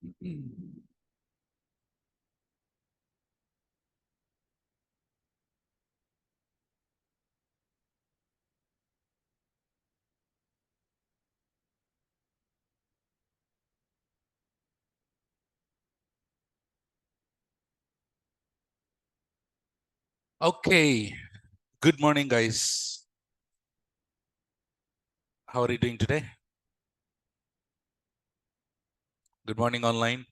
Okay, good morning, guys. How are you doing today? Good morning, online.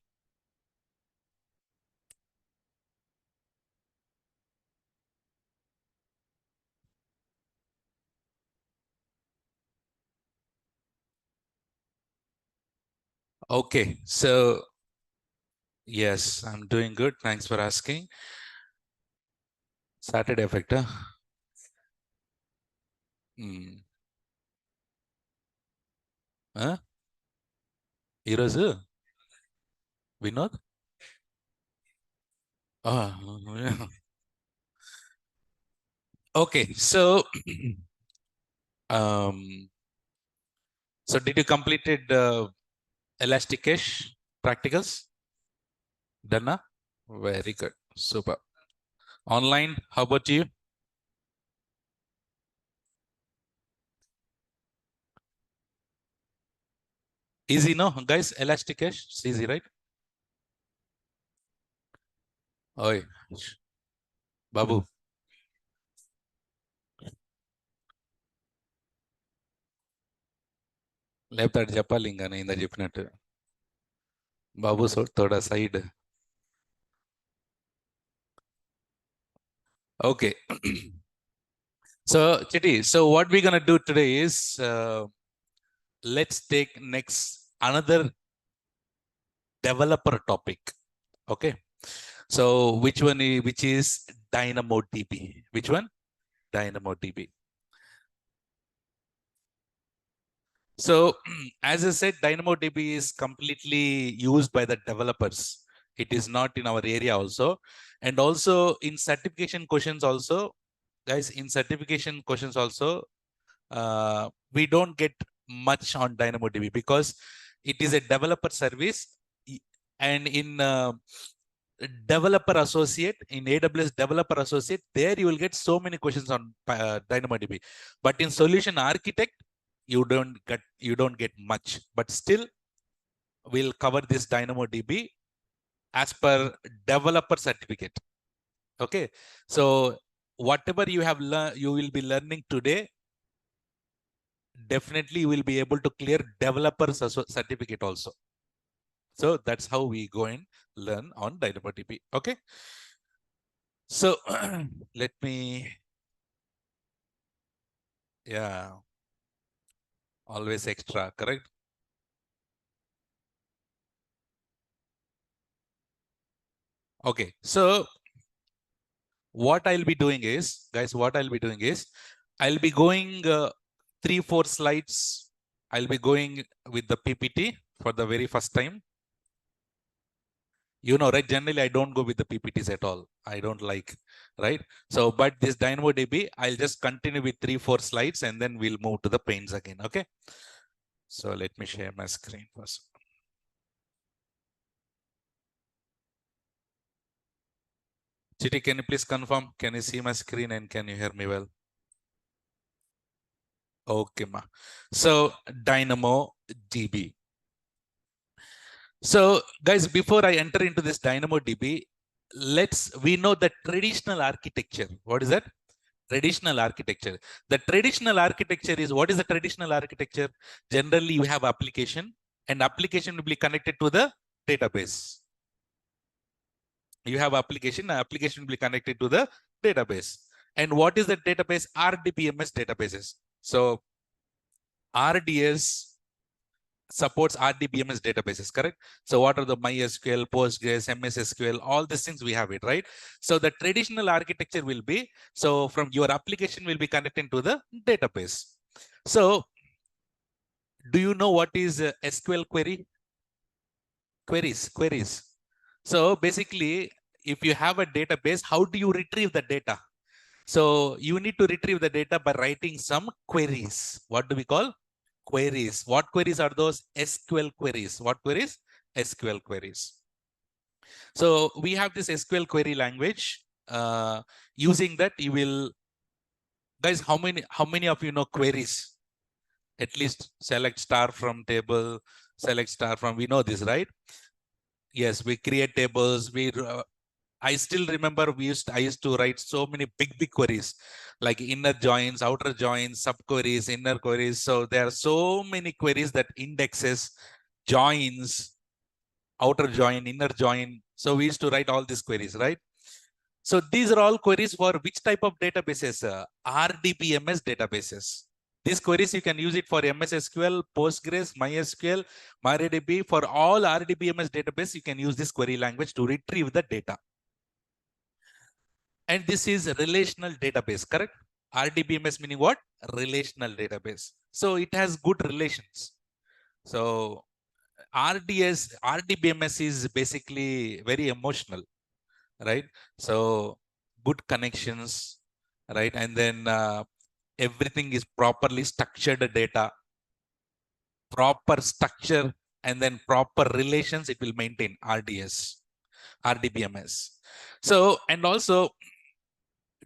Okay, so yes, I'm doing good. Thanks for asking. Saturday effect, huh? Huh? ఈరోజు Vinod Okay, so um, so did you completed Elastic Cache practicals? Done? Huh? Very good. Super. Online, how about you? Easy, no? Guys, Elastic Cache, it's easy, right? Oi, Babu. లేకపోతే అటు చెప్పాలి ఇంకా నేను ఇందా చెప్పినట్టు బాబు తోడా side okay so Chitty, so what we're gonna do today is let's take next another developer topic. Okay, so which one which is DynamoDB? Which one? DynamoDB. So as I said, DynamoDB is completely used by the developers. It is not in our area also. And also in certification questions also, guys, in certification questions also, we don't get much on DynamoDB because it is a developer service. And in developer associate, in AWS developer associate, there you will get so many questions on DynamoDB. But in solution architect, you don't get much. But still, we'll cover this DynamoDB as per developer certificate. Okay, so whatever you have learned, you will be learning today, definitely you will be able to clear developer certificate also. So that's how we go and learn on DynamoDB. Okay, so let me, yeah, always extra, correct? Okay, so what I'll be doing is, guys, what I'll be doing is, I'll be going 3-4 slides. I'll be going with the PPT for the very first time. You know, right? Generally, I don't go with the PPTs at all. I don't like, right? So, but this DynamoDB, I'll just continue with 3-4 slides and then we'll move to the panes again. Okay. So let me share my screen first. Chitty, can you please confirm? Can you see my screen and can you hear me well? Okay, ma. So DynamoDB. So guys, before I enter into this DynamoDB, we know the traditional architecture. What is that? Traditional architecture. The traditional architecture is, what is the traditional architecture? Generally, you have application and application will be connected to the database. You have application will be connected to the database. And what is the database? RDBMS databases. So RDS supports RDBMS databases, correct? So what are the MySQL, Postgres, MS SQL, all these things we have it, right? So the traditional architecture will be, so from your application will be connected to the database. So do you know what is SQL query? Queries. So basically, if you have a database, how do you retrieve the data? So you need to retrieve the data by writing some queries. What do we call? Queries. What queries are those? SQL queries. What queries? SQL queries. So we have this SQL query language. Using that, you will, guys, how many of you know queries? At least select star from table, select star from, we know this, right? Yes, we create tables. I still remember I used to write so many big queries, like inner joins, outer joins, subqueries, inner queries. So there are so many queries that indexes, joins, outer join, inner join. So we used to write all these queries, right? So these are all queries for which type of databases? RDBMS databases. These queries, you can use it for MS SQL, Postgres, MySQL, MariaDB. For all RDBMS database, you can use this query language to retrieve the data. And this is a relational database, correct? RDBMS meaning what? Relational database. So it has good relations. So RDBMS is basically very emotional, right? So good connections, right? And then everything is properly structured data, proper structure, and then proper relations, it will maintain RDBMS. So, and also,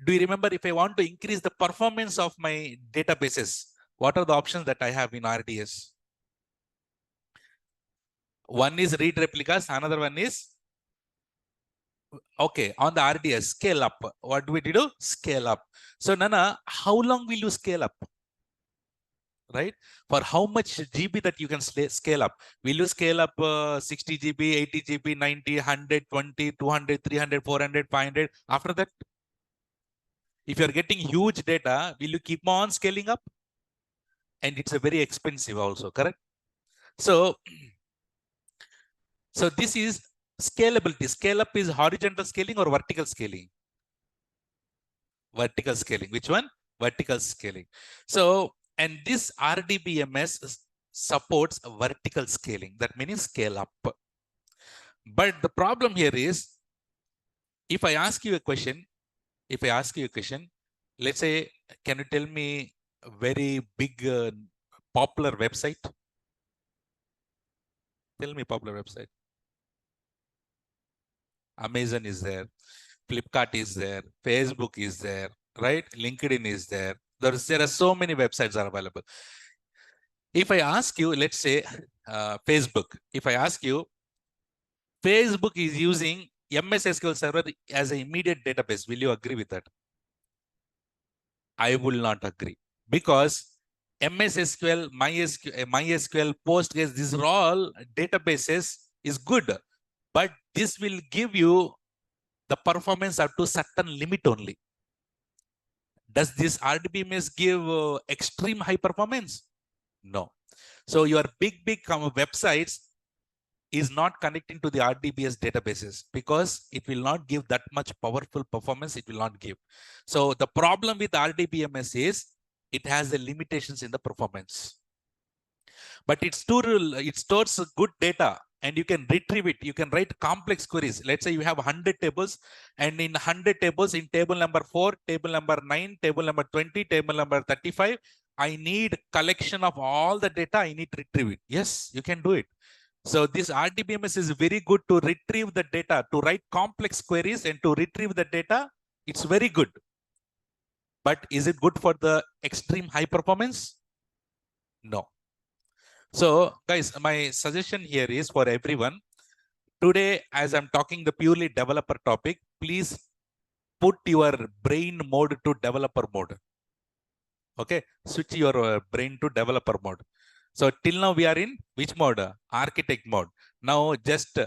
do you remember if I want to increase the performance of my databases, what are the options that I have in RDS? One is read replicas, another one is, okay, on the RDS, scale up. What do we do? Scale up. So Nana, how long will you scale up? Right? For how much GB that you can scale up? Will you scale up 60 GB, 80 GB, 90, 100, 20, 200, 300, 400, 500? After that, if you're getting huge data, will you keep on scaling up? And it's a very expensive also, correct? So this is scalability. Scale up is horizontal scaling or vertical scaling? Vertical scaling. Which one? Vertical scaling. So, and this RDBMS supports vertical scaling. That means scale up. But the problem here is, if I ask you a question, let's say, can you tell me a very big, popular website? Tell me popular website. Amazon is there. Flipkart is there. Facebook is there, right? LinkedIn is there. There are so many websites are available. If I ask you, let's say Facebook, if I ask you, Facebook is using MS SQL Server as an immediate database, will you agree with that? I will not agree, because MS SQL, MySQL, Postgres, these are all databases is good, but this will give you the performance up to certain limit only. Does this RDBMS give extreme high performance? No. So your big websites is not connecting to the RDBS databases, because it will not give that much powerful performance. It will not give. So the problem with RDBMS is it has the limitations in the performance, but it stores good data and you can retrieve it. You can write complex queries. Let's say you have 100 tables, and in 100 tables, in table number 4, table number 9, table number 20, table number 35, I need collection of all the data. I need to retrieve it. Yes, you can do it. So this RDBMS is very good to retrieve the data, to write complex queries and to retrieve the data. It's very good. But is it good for the extreme high performance? No. So guys, my suggestion here is for everyone. Today, as I'm talking the purely developer topic, please put your brain mode to developer mode. Okay, switch your brain to developer mode. So till now we are in which mode? Architect mode. Now just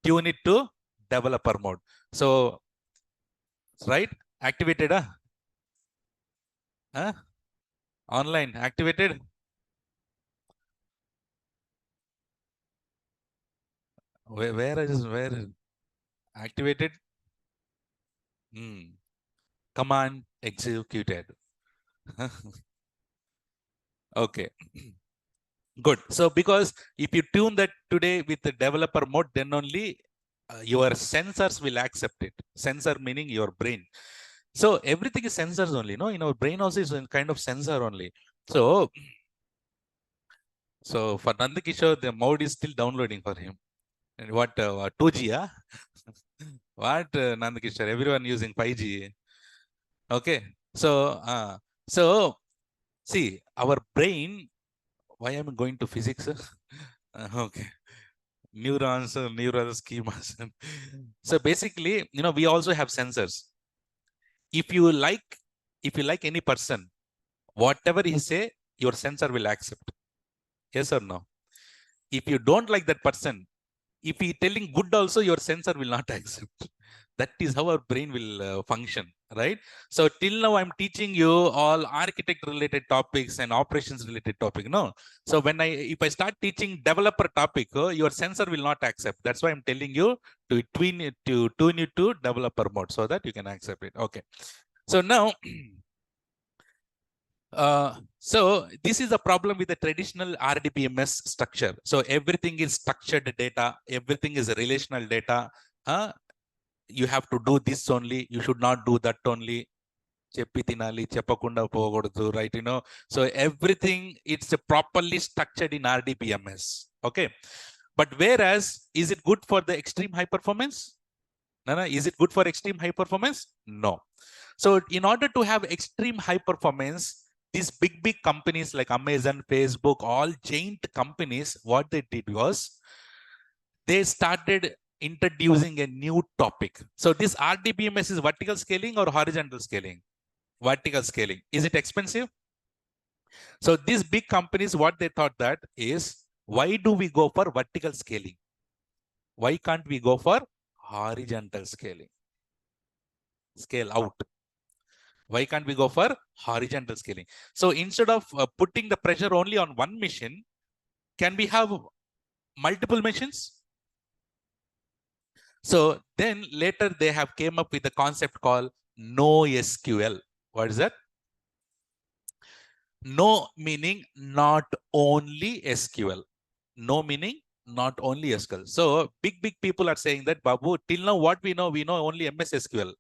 tune it to developer mode. So, right? Activated, online activated. Where activated? Command executed. Okay. Good. So because if you tune that today with the developer mode, then only your sensors will accept it. Sensor meaning your brain. So everything is sensors only, no? In our brain also is a kind of sensor only. So So for Nandakishore, the mode is still downloading for him. And what 2G? What Nandakishore? Everyone using 5G. Okay. So see our brain. Why am I going to physics? Okay. Neurons, neural schemas. So basically, we also have sensors. If you like, any person, whatever he say, your sensor will accept. Yes or no? If you don't like that person, if he telling good also, your sensor will not accept. That is how our brain will function, right? So till now I'm teaching you all architect related topics and operations related topic. No. So if I start teaching developer topic, your sensor will not accept. That's why I'm telling you to tune it to developer mode so that you can accept it. Okay. So now so this is a problem with the traditional RDBMS structure. So everything is structured data, everything is relational data. You have to do this only, you should not do that only. చెప్పి తినాలి చెప్పకుండా పోకూడదు, right? So everything it's properly structured in RDBMS. Okay, but whereas is it good for the extreme high performance? No, is it good for extreme high performance? No. So in order to have extreme high performance, these big companies like Amazon, Facebook, all giant companies, what they did was they started introducing a new topic. So this RDBMS is vertical scaling or horizontal scaling? Vertical scaling. Is it expensive? So these big companies, what they thought that is, why do we go for vertical scaling? Why can't we go for horizontal scaling? Scale out. Why can't we go for horizontal scaling? So instead of putting the pressure only on one machine, can we have multiple machines? So then later they have came up with a concept called NoSQL. What is that? No meaning not only SQL. No meaning not only SQL. So big people are saying that, Babu, till now what we know only MS SQL.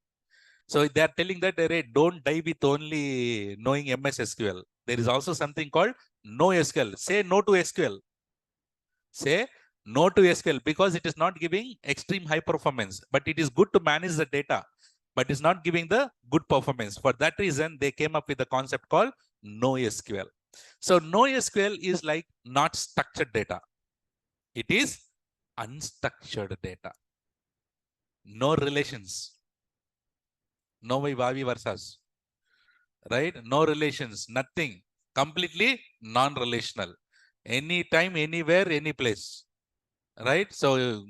So they are telling that, hey, don't die with only knowing MS SQL. There is also something called NoSQL. Say no to SQL. Say no to SQL because it is not giving extreme high performance, but it is good to manage the data, but it's not giving the good performance. For that reason, they came up with a concept called NoSQL. So NoSQL is like not structured data. It is unstructured data. No relations. No vice versas. Right? No relations, nothing. Completely non-relational. Anytime, anywhere, any place. Right? So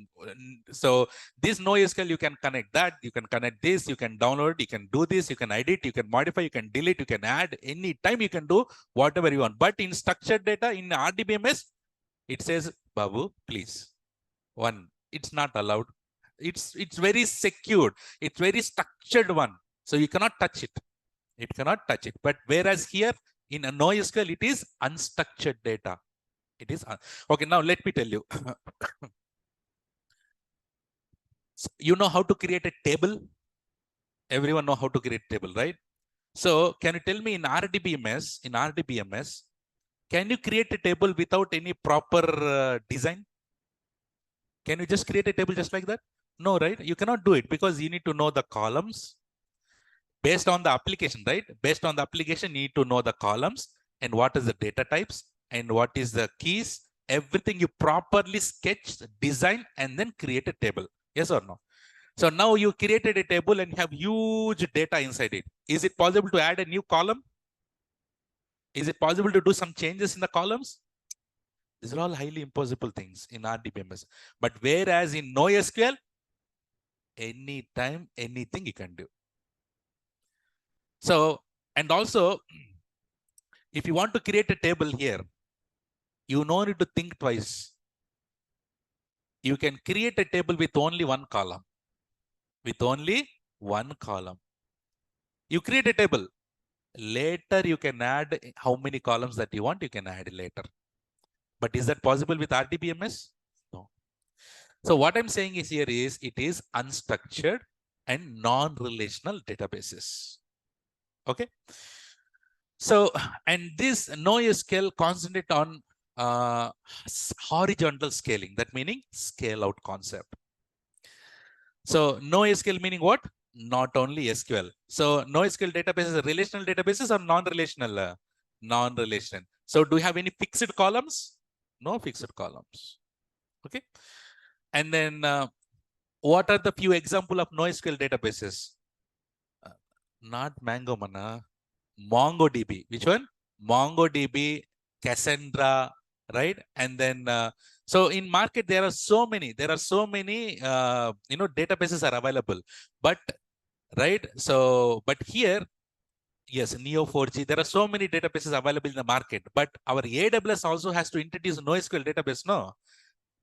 this NoSQL, you can connect that, you can connect this, you can download, you can do this, you can edit, you can modify, you can delete, you can add. Anytime you can do whatever you want. But in structured data, in RDBMS, it says, Babu, please. One, it's not allowed. It's very secured. It's very structured one. So you cannot touch it. It cannot touch it. But whereas here in a NoSQL, it is unstructured data. It is okay. Now let me tell you. You know how to create a table? Everyone know how to create a table, right? So can you tell me in RDBMS, can you create a table without any proper design? Can you just create a table just like that? No, right? You cannot do it because you need to know the columns based on the application, right? Based on the application, you need to know the columns and what is the data types and what is the keys. Everything you properly sketch, design, and then create a table. Yes or no? So now you created a table and have huge data inside it. Is it possible to add a new column? Is it possible to do some changes in the columns? These are all highly impossible things in RDBMS. But whereas in NoSQL, anytime, anything you can do. So, and also, if you want to create a table here, you no need to think twice. You can create a table with only one column. With only one column. You create a table. Later, you can add how many columns that you want, you can add later. But is that possible with RDBMS? No. So what I'm saying is here is it is unstructured and non-relational databases. Okay. So, and this NoSQL concentrate on horizontal scaling, that meaning scale out concept. So NoSQL meaning what? Not only SQL. So NoSQL databases are relational databases or non-relational? Non-relational. So do you have any fixed columns? No fixed columns. Okay. And then what are the few example of NoSQL databases? Not Mango Mana, MongoDB. Which one? MongoDB, Cassandra, right? And then so in market there are so many. There are so many databases are available, but right. So but here, yes, Neo4j. There are so many databases available in the market, but our AWS also has to introduce NoSQL database, no?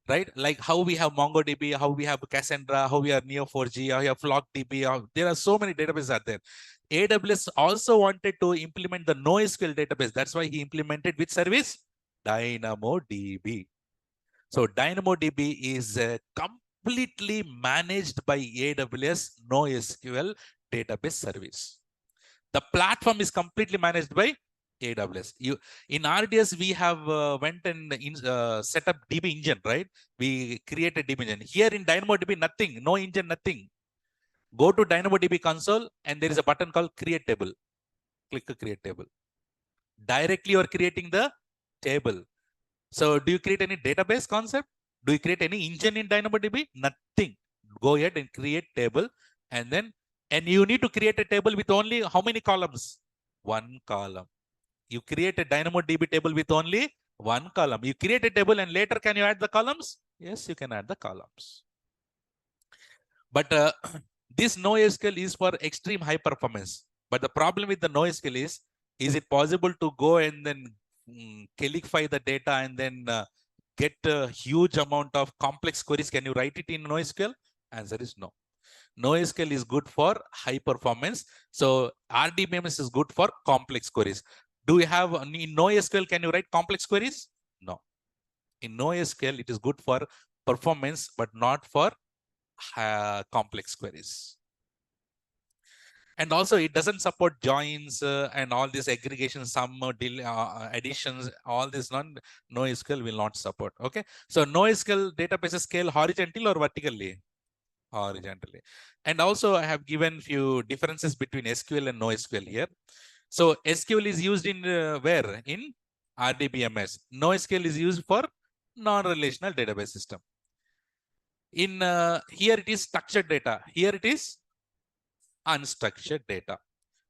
Right? Like how we have MongoDB, how we have Cassandra, how we have Neo4j, how we have FlockDB. There are so many databases out there. AWS also wanted to implement the NoSQL database. That's why he implemented which service? DynamoDB. So DynamoDB is completely managed by AWS NoSQL database service. The platform is completely managed by AWS. In RDS, we have went and set up DB engine, right? We created DB engine. Here in DynamoDB, nothing, no engine, nothing. Go to DynamoDB console and there is a button called create table. Click the create table. Directly you are creating the table. So do you create any database concept? Do you create any engine in DynamoDB? Nothing. Go ahead and create table and then, and you need to create a table with only how many columns? One column. You create a DynamoDB table with only one column. You create a table and later can you add the columns? Yes, you can add the columns. But this NoSQL is for extreme high performance. But the problem with the NoSQL is it possible to go and then calify the data and then get a huge amount of complex queries? Can you write it in NoSQL? Answer is no. NoSQL is good for high performance. So RDBMS is good for complex queries. Do you have in NoSQL, can you write complex queries? No. In NoSQL, it is good for performance, but not for complex queries. And also it doesn't support joins and all these aggregations, sum, additions, all this NoSQL will not support. Okay. So NoSQL databases scale horizontally or vertically? Horizontally. And also I have given few differences between SQL and NoSQL here. So SQL is used in where? In RDBMS. NoSQL is used for non-relational database system. In here it is structured data. Here it is unstructured data.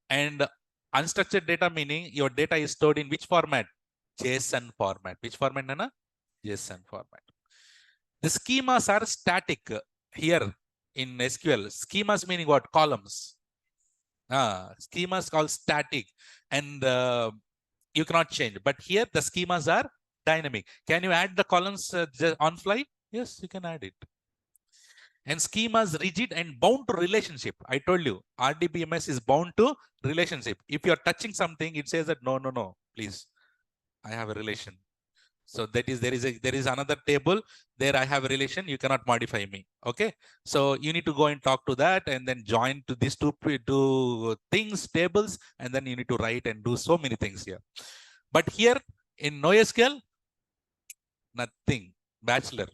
And unstructured data meaning your data is stored in which format? JSON format. Which format, Nana? JSON format. The schemas are static here in SQL. Schemas meaning what? Columns. Schemas called static and you cannot change. But here the schemas are dynamic. Can you add the columns on fly? Yes, you can add it. And schemas rigid and bound to relationship. I told you, RDBMS is bound to relationship. If you're touching something, it says that no, please, I have a relation. So that is there is another table there. I have a relation. You cannot modify me. Okay. So you need to go and talk to that and then join to these two things, tables, and then you need to write and do so many things here. But here in NoSQL, nothing. Bachelor.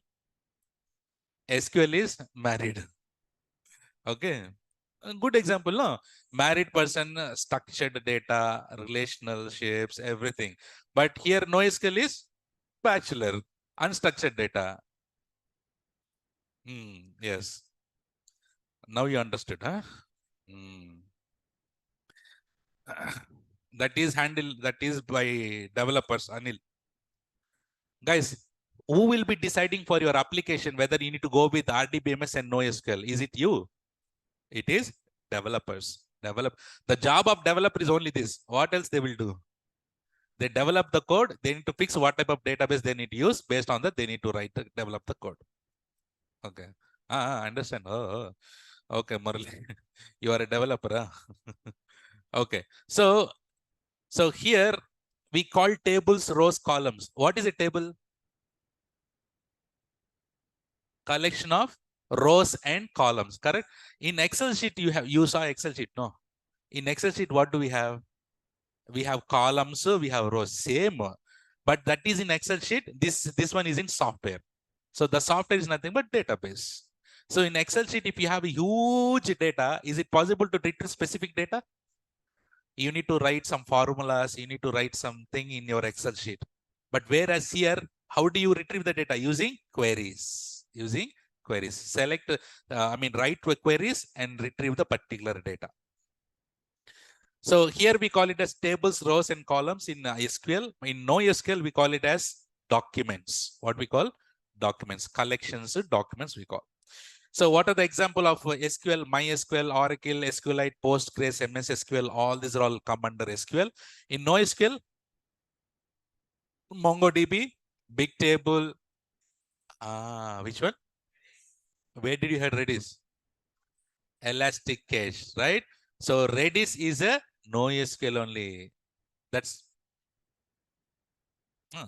SQL is married. Okay. A good example, no? Married person, structured data, relational shapes, everything. But here NoSQL is bachelor, unstructured data. Yes. Now you understood, huh? That is handled, that is by developers, Anil. Guys, who will be deciding for your application whether you need to go with RDBMS and NoSQL? Is it you? It is developers. The job of developer is only this. What else they will do? They develop the code. They need to fix what type of database they need to use. Based on that, they need to develop the code. Okay. I understand. Oh. Okay, Murali. You are a developer. Huh? Okay. So here we call tables rows, columns. What is a table? Collection of rows and columns, correct? In Excel sheet, you saw Excel sheet, no? In Excel sheet, what do we have? We have columns, we have rows. Same. but that is in Excel sheet. This one is in software. So the software is nothing but database. So in Excel sheet, if you have a huge data, is it possible to retrieve specific data? You need to write some formulas. You need to write something in your Excel sheet. But whereas here, how do you retrieve the data? Using queries. Using queries. Select, write queries and retrieve the particular data. So here we call it as tables, rows, and columns in SQL. In NoSQL, we call it as documents. What we call documents, collections, documents we call. So what are the example of SQL, MySQL, Oracle, SQLite, Postgres, MS SQL? All these are all come under SQL. In NoSQL, MongoDB, Bigtable. Which one? Where did you hear Redis? Elastic Cache, right? So Redis is a NoSQL only. That's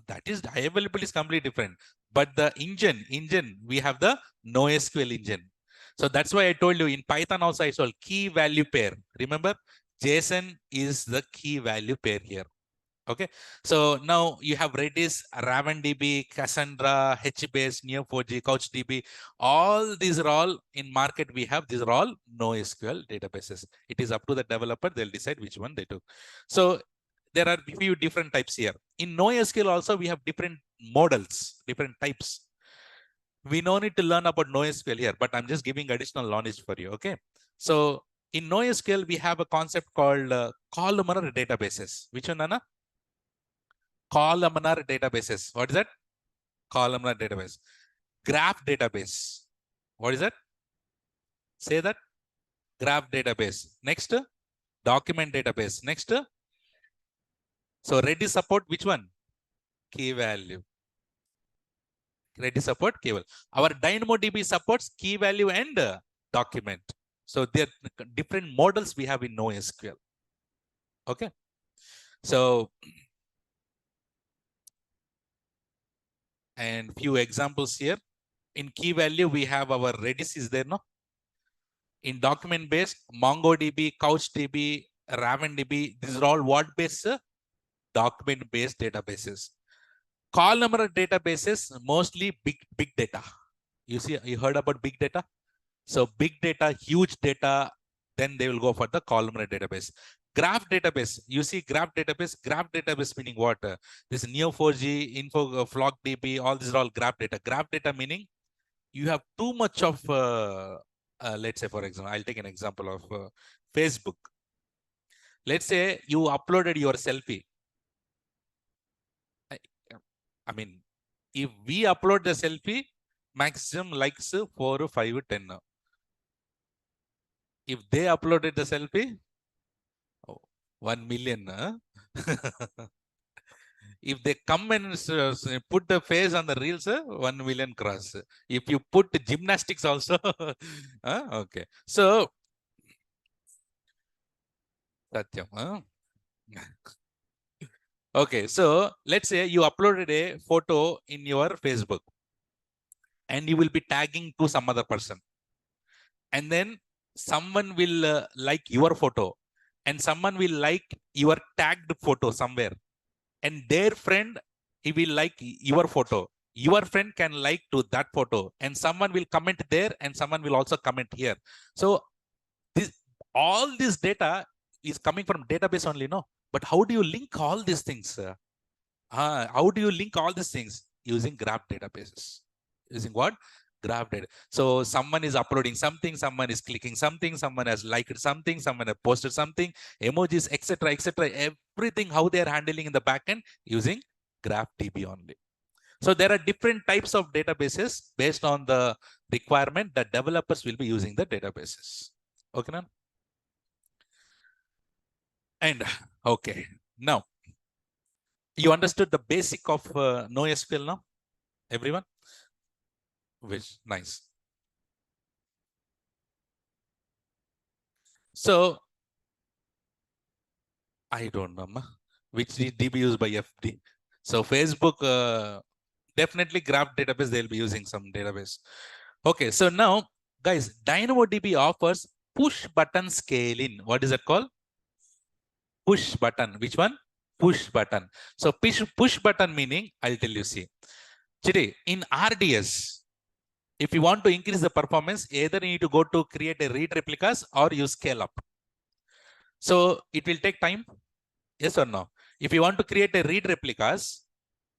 that is available is completely different. But the engine, we have the NoSQL engine. So that's why I told you in Python also I told key value pair. Remember, JSON is the key value pair here. Okay, so now you have Redis, RavenDB, Cassandra, HBase, Neo4j, CouchDB. All these are all in market. We have these are all NoSQL databases. It is up to the developer; they'll decide which one they took. So there are few different types here. In NoSQL also we have different models, different types. We no need to learn about NoSQL here, but I'm just giving additional knowledge for you. Okay, so in NoSQL we have a concept called columnar databases. Which one, Anna? Columnar databases. What is that? Columnar database. Graph database. What is that? Say that. Graph database. Next, document database. Next, so Redis support which one? Key value. Redis support key value. Our DynamoDB supports key value and document. So there are different models we have in NoSQL. Okay. So, and few examples here. In key value, we have our Redis is there, no? In document based, MongoDB, CouchDB, RavenDB, these are all what based? Document based databases. Columnar databases, mostly big data. You heard about big data? So big data, huge data, then they will go for the columnar database. Graph database, you see graph database meaning what? This Neo4j, Info, FlockDB, all these are all graph data. Graph data meaning you have too much of, let's say for example, I'll take an example of Facebook. Let's say you uploaded your selfie. I mean, if we upload the selfie, maximum likes 4, 5, 10. If they uploaded the selfie, 1 million. If they come and put the face on the reels, 1 million cross. If you put gymnastics also, okay. So, Satyam. Okay, so let's say you uploaded a photo in your Facebook and you will be tagging to some other person. And then someone will like your photo and someone will like your tagged photo somewhere. And their friend, he will like your photo. Your friend can like to that photo and someone will comment there and someone will also comment here. So all this data is coming from database only, no? But how do you link all these things? How do you link all these things? Using graph databases. Using what? Graph data. So someone is uploading something, someone is clicking something, someone has liked something, someone has posted something, emojis, etc., etc. Everything how they are handling in the backend using GraphDB only. So there are different types of databases based on the requirement that developers will be using the databases. Okay, ma'am? And okay, now you understood the basic of NoSQL now, everyone? Which nice. So I don't know which DB used by FD. So Facebook definitely graph database they'll be using some database. Okay, so now guys, DynamoDB offers push button scaling. What is that called? Push button. Which one? Push button. So push button meaning, I'll tell you, see. Today, in RDS, if you want to increase the performance, either you need to go to create a read replicas or you scale up. So it will take time. Yes or no? If you want to create a read replicas,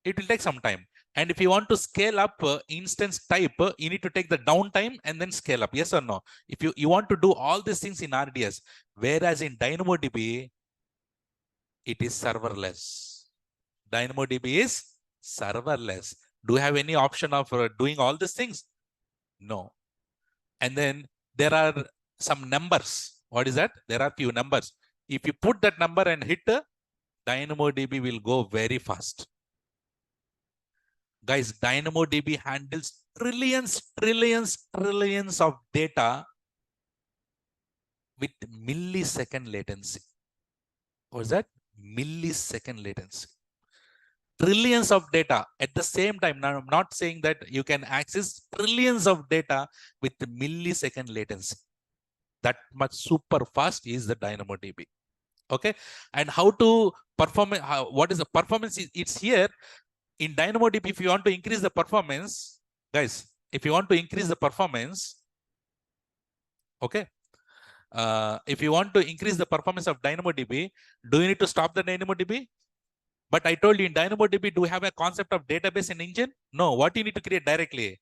it will take some time. And if you want to scale up instance type, you need to take the downtime and then scale up. Yes or no? If you want to do all these things in RDS, whereas in DynamoDB, it is serverless. DynamoDB is serverless. Do you have any option of doing all these things? No. And then there are some numbers. What is that? There are few numbers. If you put that number and hit, DynamoDB will go very fast. Guys, DynamoDB handles trillions of data with millisecond latency. What is that? Millisecond latency. Trillions of data at the same time. Now, I'm not saying that you can access trillions of data with millisecond latency. That much super fast is the DynamoDB. Okay. And how to perform, what is the performance? It's here. In DynamoDB, if you want to increase the performance, guys, if you want to increase the performance, okay, if you want to increase the performance of DynamoDB, do you need to stop the DynamoDB? But I told you in DynamoDB, do you have a concept of database and engine? No. What you need to create directly?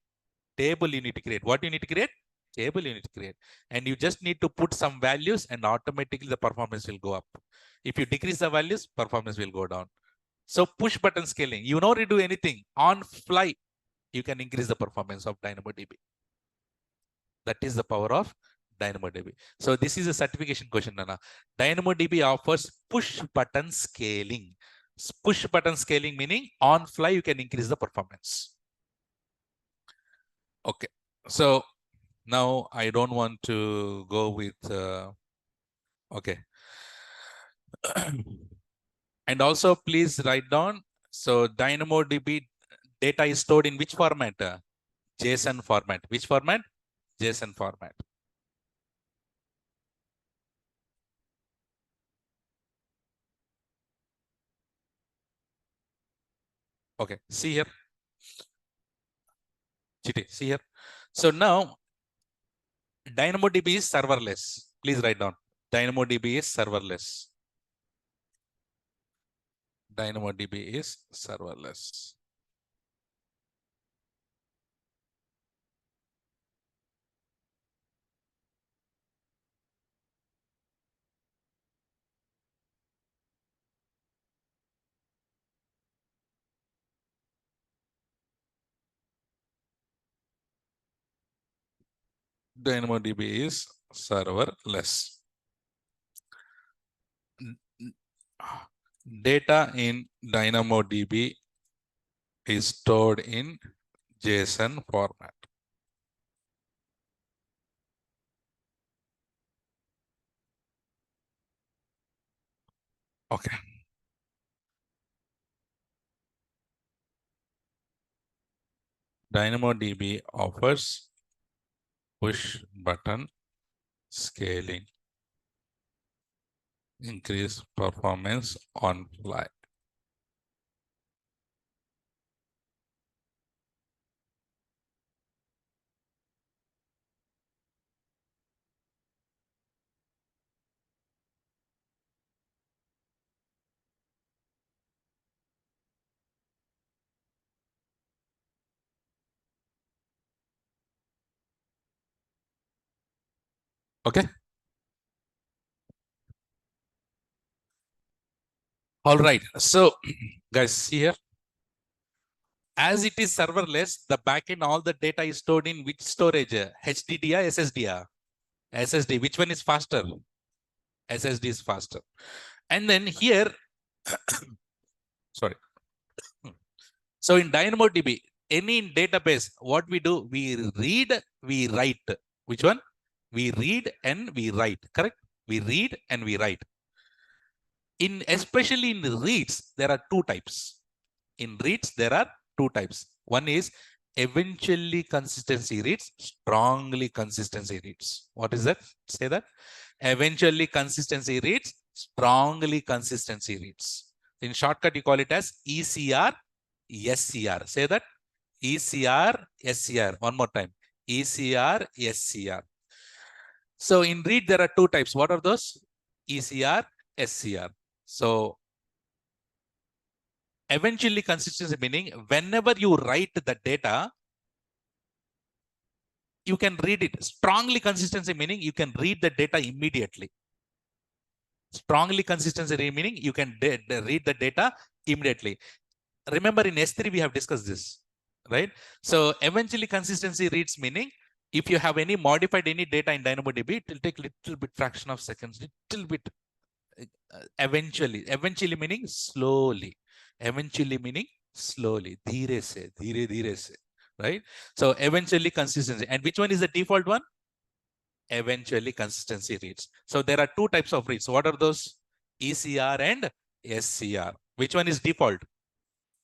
Table you need to create. What you need to create? Table you need to create. And you just need to put some values and automatically the performance will go up. If you decrease the values, performance will go down. So push button scaling, you don't need to do anything. On fly, you can increase the performance of DynamoDB. That is the power of DynamoDB. So this is a certification question, Nana. DynamoDB offers push button scaling. Push button scaling meaning on fly, you can increase the performance. Okay. So now I don't want to go with, okay. And also please write down. So DynamoDB data is stored in which format? JSON format. Which format? JSON format. Okay, see here. See here. So now DynamoDB is serverless. Please write down. DynamoDB is serverless. DynamoDB is serverless. DynamoDB is serverless. Data in DynamoDB is stored in JSON format. Okay. DynamoDB offers push button scaling, increase performance on fly. Okay. All right. So, guys, see here. As it is serverless, the backend, all the data is stored in which storage? HDD or SSD? SSD. Which one is faster? SSD is faster. And then here, sorry. So in DynamoDB, any database, what we do, we read, we write. Which one? We read and we write. Correct? We read and we write. Especially in reads, there are two types. In reads, there are two types. One is eventually consistency reads, strongly consistency reads. What is that? Say that. Eventually consistency reads, strongly consistency reads. In shortcut, you call it as ECR, SCR. Say that. ECR, SCR. One more time. ECR, SCR. So in read, there are two types. What are those? ECR, SCR. So eventually consistency meaning whenever you write the data, you can read it. Strongly consistency meaning you can read the data immediately. Strongly consistency meaning you can read the data immediately. Remember in S3 we have discussed this, right? So eventually consistency reads meaning if you have any modified any data in DynamoDB, it will take little bit fraction of seconds, little bit. Eventually meaning slowly. Eventually meaning slowly. Dhire se, right? So eventually consistency. And which one is the default one? Eventually consistency reads. So there are two types of reads. What are those? ECR and SCR. Which one is default?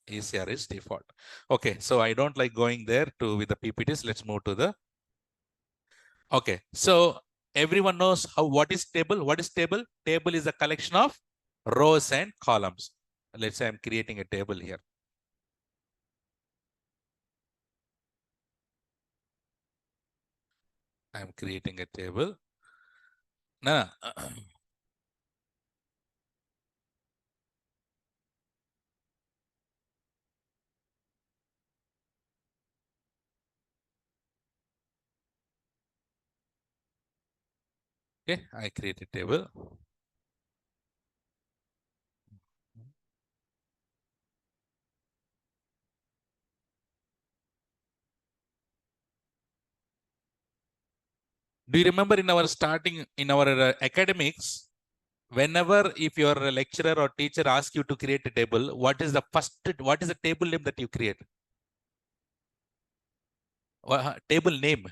ECR is default. Okay, so I don't like going there to with the PPTs. Let's move to the. Okay, so everyone knows how what is table. What is table? Table is a collection of rows and columns. Let's say I'm creating a table here. I'm creating a table. No. Okay, I create a table. Do you remember in our starting, in our academics, whenever if your lecturer or teacher asks you to create a table, what is the table name that you create? Table name.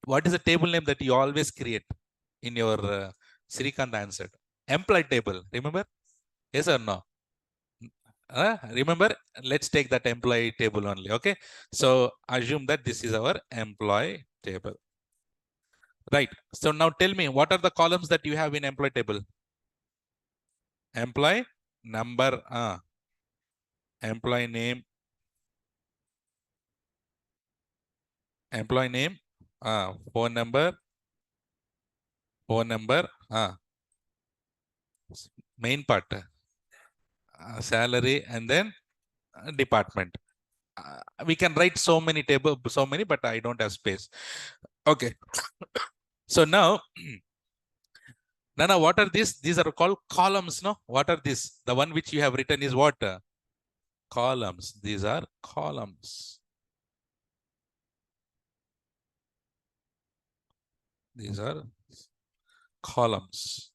What is the table name that you always create in your Srikant answered? Employee table. Remember? Yes or no? Remember, let's take that employee table only. Okay. So assume that this is our employee table. Right. So now tell me, what are the columns that you have in employee table? Employee number, employee name, phone number, main part, salary, and then department. We can write so many but I don't have space. Okay. So now, Nana, what are these? These are called columns, no? What are these? The one which you have written is what? Columns. These are columns. These are columns.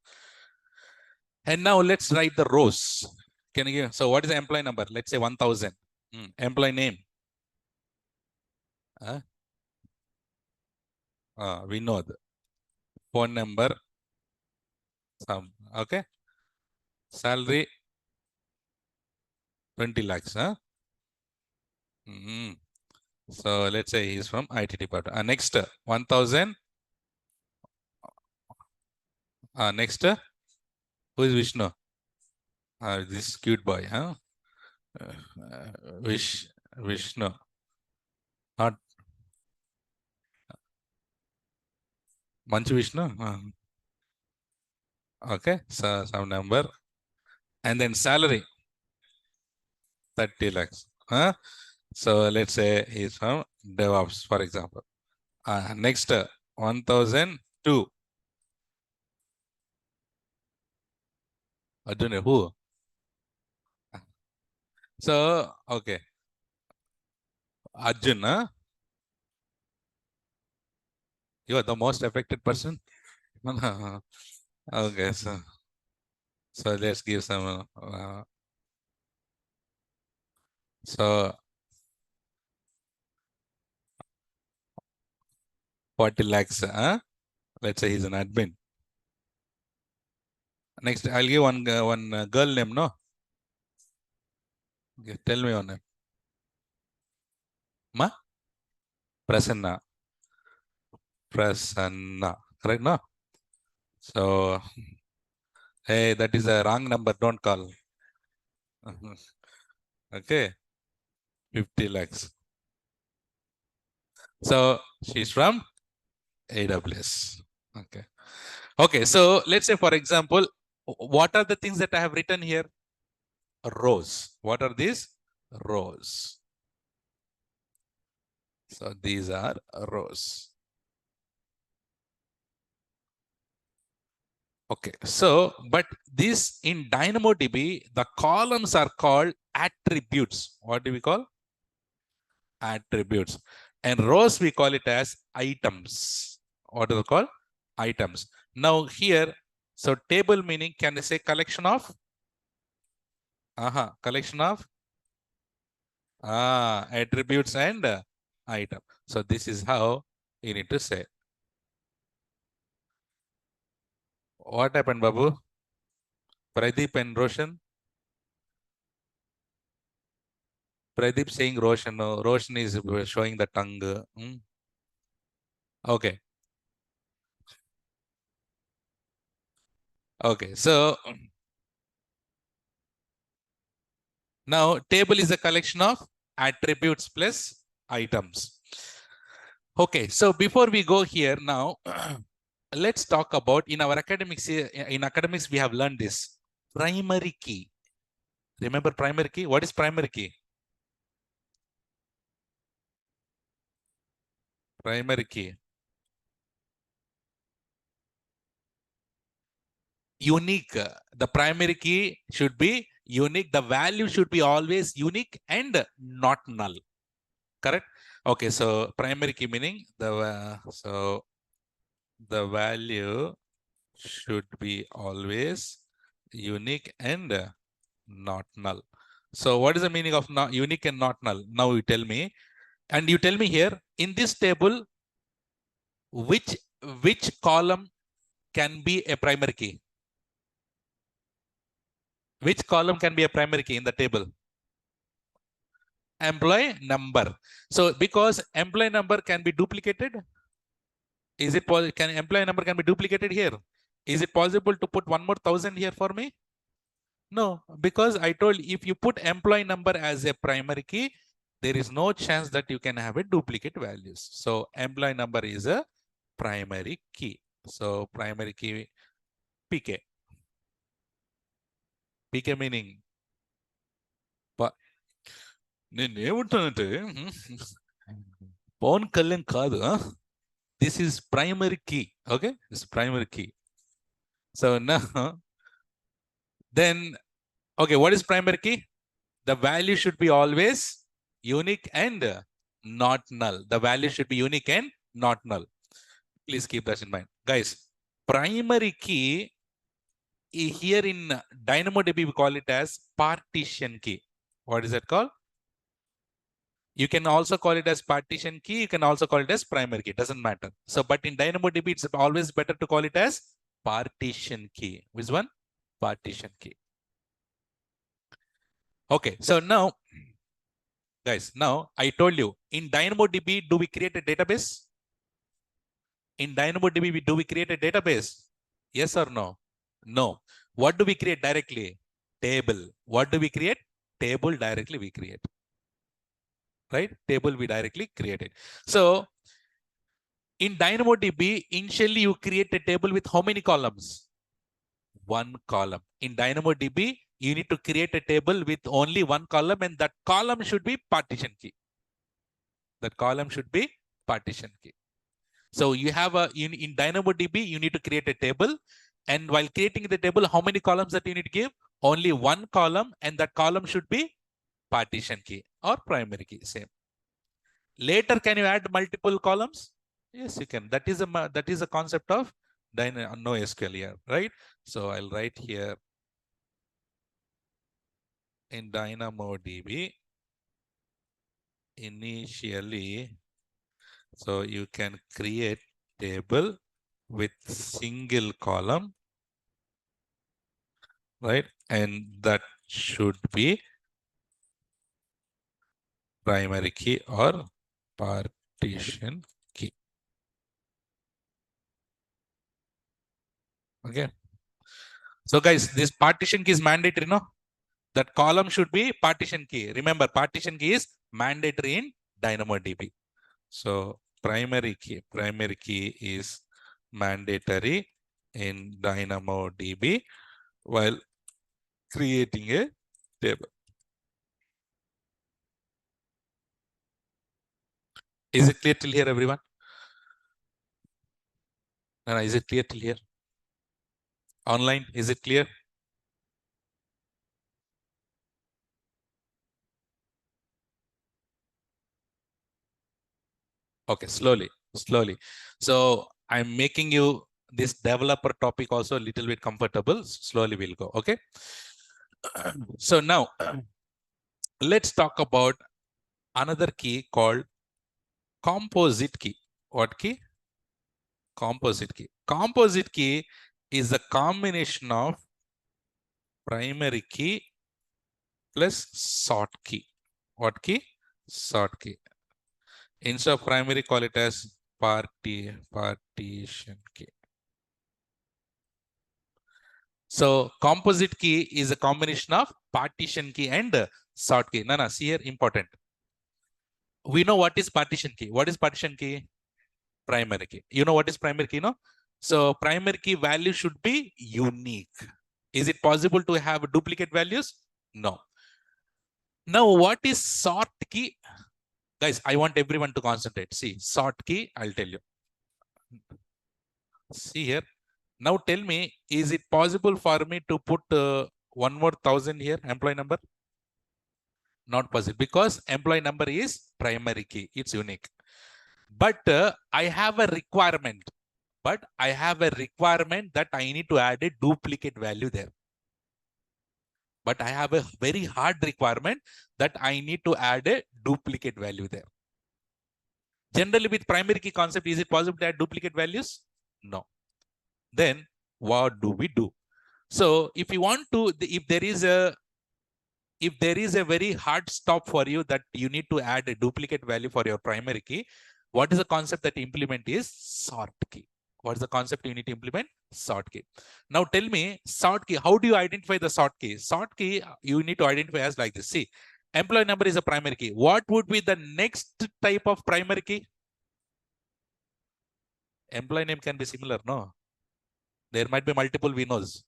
And now let's write the rows. Can you give? So what is the employee number? Let's say 1000. Employee name. Vinod. Phone number. Okay. Salary 20 lakhs. So let's say he's from IT department. Next 1000. Next who is Vishnu? This cute boy, huh? Vishnu. Not Manchu Vishnu. Okay, so some number. And then salary 30 lakhs. So let's say he's from DevOps, for example. Next 1002. I don't know who. So, okay. Arjun, you are the most affected person. Okay, so let's give some. So 40 lakhs. Let's say he's an admin. Next, I'll give one girl name. No. Okay, tell me one name. Ma. Prasanna. Correct, no? So Hey, that is a wrong number. Don't call. Okay, 50 lakhs. So she's from AWS. Okay. Okay. So let's say, for example, what are the things that I have written here? Rows. What are these? Rows. So these are rows. Okay. So, but this in DynamoDB, the columns are called attributes. What do we call? Attributes. And rows, we call it as items. What do we call? Items. Now here, so table meaning, can I say collection of? Collection of attributes and item. So this is how you need to say. What happened, Babu? Pradeep and Roshan? Pradeep saying Roshan. No, Roshan is showing the tongue. Okay. Okay. So now table is a collection of attributes plus items. Okay. So before we go here now, let's talk about in our academics. In academics, we have learned this primary key. Remember primary key? What is primary key? Primary key. Unique. The primary key should be unique. The value should be always unique and not null. Correct? Okay, so primary key meaning the value should be always unique and not null. So what is the meaning of not unique and not null? Now you tell me, and you tell me here in this table which column can be a primary key? Which column can be a primary key in the table? Employee number. So because employee number can be duplicated, is it possible? Can employee number can be duplicated here? Is it possible to put one more 1,000 here for me? No, because I told if you put employee number as a primary key, there is no chance that you can have a duplicate values. So employee number is a primary key. So primary key PK. PK meaning నేనేమంటానంటే పవన్ కళ్యాణ్ కాదు. This is primary key. Okay, this is primary key. So now, then, okay, what is primary key? The value should be always unique and not null. The value should be unique and not null. Please keep that in mind. Guys, primary key here in DynamoDB, we call it as partition key. What is that called? You can also call it as partition key. You can also call it as primary key. Doesn't matter. So, but in DynamoDB, it's always better to call it as partition key. Which one? Partition key. Okay. So now, guys, now I told you in DynamoDB, do we create a database? In DynamoDB, do we create a database? Yes or no? No. What do we create directly? Table. What do we create? Table directly we create. Right? Table we directly created. So in DynamoDB, initially you create a table with how many columns? One column. In DynamoDB, you need to create a table with only one column, and that column should be partition key. That column should be partition key. So you have in DynamoDB, you need to create a table. And while creating the table, how many columns that you need to give? Only one column, and that column should be partition key or primary key, same. Later, can you add multiple columns? Yes, you can. That is a concept of NoSQL here, right? So I'll write here in DynamoDB initially. So you can create table with single column, right? And that should be primary key or partition key. Okay. So guys, this partition key is mandatory, no? That column should be partition key. Remember, partition key is mandatory in DynamoDB. So primary key is mandatory in DynamoDB while creating a table. Is it clear till here, everyone? No, is it clear till here? Online, is it clear? Okay, slowly. So I'm making you this developer topic also a little bit comfortable. Slowly we'll go. Okay. So now let's talk about another key called composite key. What key? Composite key. Composite key is a combination of primary key plus sort key. What key? Sort key. Instead of primary, call it as partition key. So composite key is a combination of partition key and sort key. Nana, see here, important. We know what is partition key. What is partition key? Primary key. You know what is primary key, no? So primary key value should be unique. Is it possible to have duplicate values? No. Now, what is sort key? Guys, I want everyone to concentrate. See, sort key, I'll tell you. See here. Now tell me, is it possible for me to put one more 1,000 here, employee number? Not possible because employee number is primary key. It's unique. But I have a requirement. That I need to add a duplicate value there. But I have a very hard requirement that I need to add a duplicate value there. Generally with primary key concept, is it possible to add duplicate values? No. Then what do we do? So if you want to, if there is a very hard stop for you that you need to add a duplicate value for your primary key, what is the concept that you implement is sort key. What is the concept you need to implement? Sort key. Now tell me, sort key, how do you identify the sort key? Sort key, you need to identify as like this. See, employee number is a primary key. What would be the next type of primary key? Employee name can be similar, no? There might be multiple winners.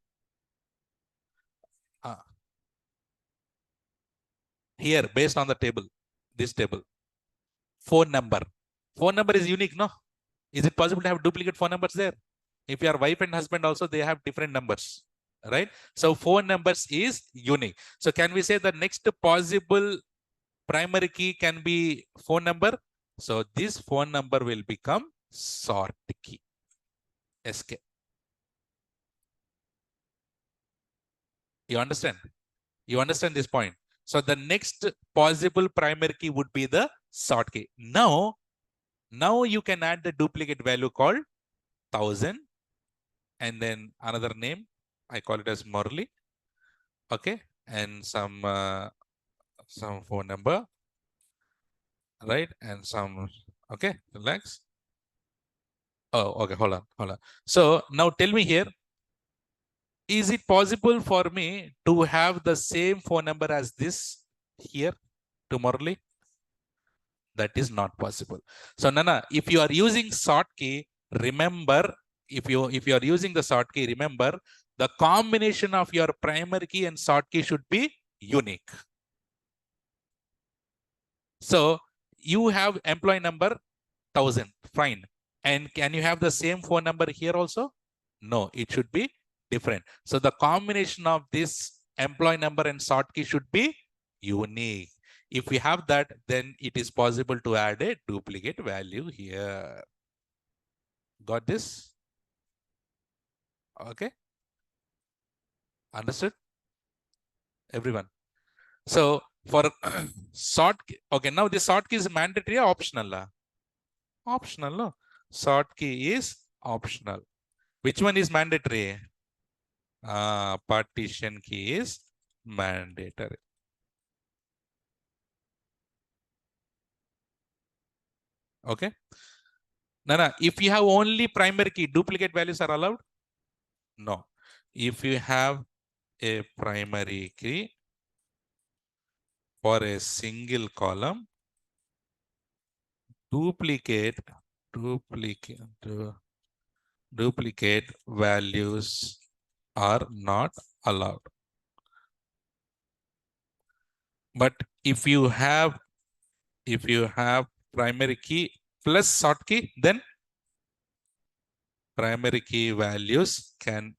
Here, based on the table, this table. Phone number. Phone number is unique, no? Is it possible to have duplicate phone numbers there? If you are wife and husband also, they have different numbers, right? So phone numbers is unique. So can we say the next possible primary key can be phone number? So this phone number will become sort key. SK. You understand? You understand this point? So the next possible primary key would be the sort key. Now you can add the duplicate value called 1,000 and then another name. I call it as Murli. Okay. And some phone number. Right. And some, okay, relax. Oh, okay. Hold on. So now tell me here, is it possible for me to have the same phone number as this here to Murli? That is not possible. So Nana, if you are using sort key, remember, if you are using the sort key, remember the combination of your primary key and sort key should be unique. So you have employee number 1,000, fine. And can you have the same phone number here also? No, it should be different. So the combination of this employee number and sort key should be unique. If we have that, then it is possible to add a duplicate value here. Got this? Okay. Understood? Everyone. So for sort key, okay, now the sort key is mandatory or optional? Optional, no? Sort key is optional. Which one is mandatory? Partition key is mandatory. Okay. Nana, if you have only primary key, duplicate values are allowed? No. if you have a primary key for a single column, duplicate duplicate values are not allowed. But if you have primary key plus short key, then primary key values can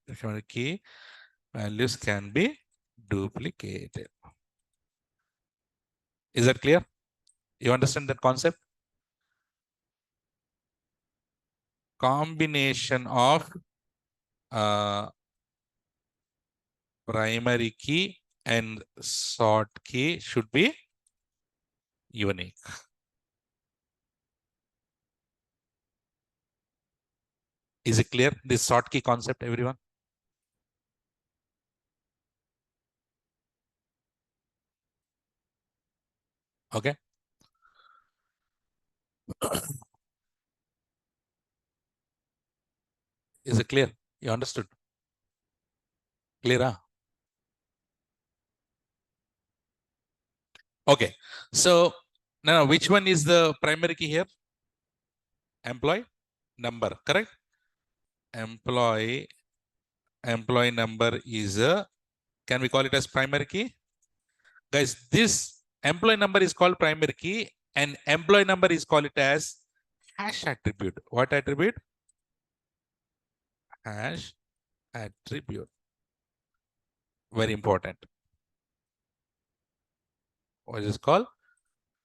be duplicated. Is that clear? You understand that concept? Combination of primary key and short key should be unique. Is it clear, this short key concept, everyone? Okay. Is it clear? You understood? Clear, huh? Okay. So now which one is the primary key here? Employee number, correct? Employee number is a, can we call it as primary key? Guys, this employee number is called primary key and employee number is called it as hash attribute. What attribute? Hash attribute. Very important. What is it called?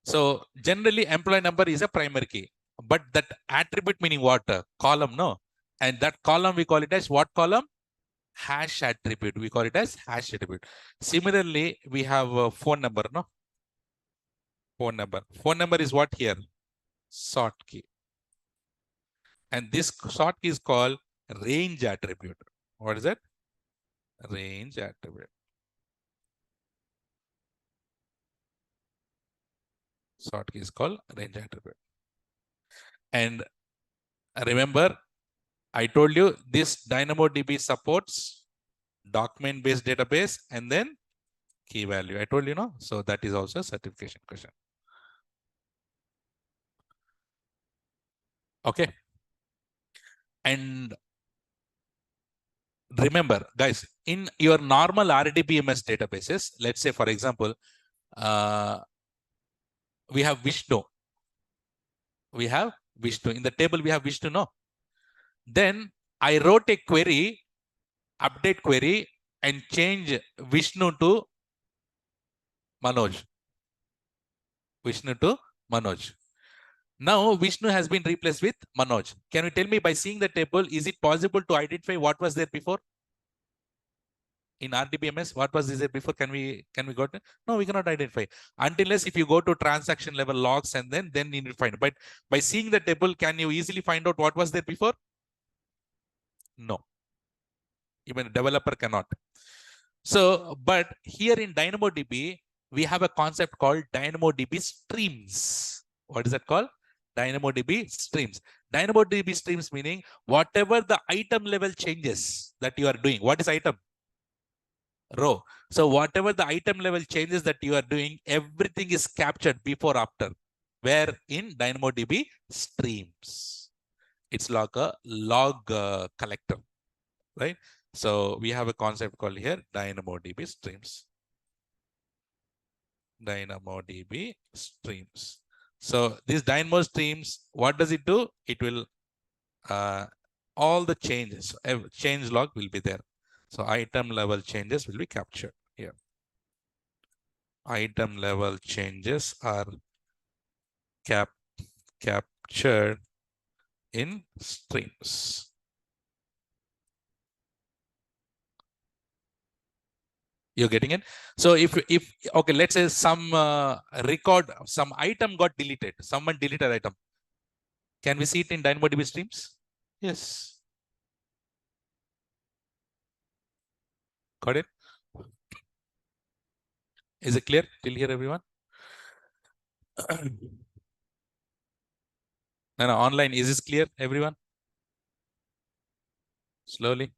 So generally employee number is a primary key, but that attribute meaning what? Column, no? And that column we call it as what column? Hash attribute. We call it as hash attribute. Similarly, we have a phone number, no? Phone number. Phone number is what here? Short key. And this short key is called range attribute. What is that? Range attribute. Short key is called range attribute. And remember, I told you this DynamoDB supports document-based database and then key value. I told you, no? So that is also a certification question. Okay. And remember, guys, in your normal RDBMS databases, let's say, for example, we have Vishnu. We have Vishnu. In the table, we have Vishnu, no? Then I wrote a query, update query, and change Vishnu to Manoj. Vishnu to Manoj. Now Vishnu has been replaced with Manoj. Can you tell me by seeing the table, is it possible to identify what was there before? In RDBMS, what was there before? Can we go to? No, we cannot identify. Unless if you go to transaction level logs and then you need to find. But by seeing the table, can you easily find out what was there before? No. Even a developer cannot. So, but here in DynamoDB, we have a concept called DynamoDB streams. What is that called? DynamoDB streams. DynamoDB streams meaning whatever the item level changes that you are doing. What is item? Row. So whatever the item level changes that you are doing, everything is captured before, after. Where in DynamoDB streams. It's like a log collector, right? So we have a concept called here DynamoDB streams. DynamoDB streams. So these Dynamo streams, what does it do? It will all the changes, change log will be there. So item level changes will be captured here. Item level changes are captured in streams. You're getting it? So if okay, let's say some record, some item got deleted. Someone deleted item. Can we see it in DynamoDB streams? Yes. Got it? Is it clear till here, everyone? No, online. Is this clear, everyone? Slowly.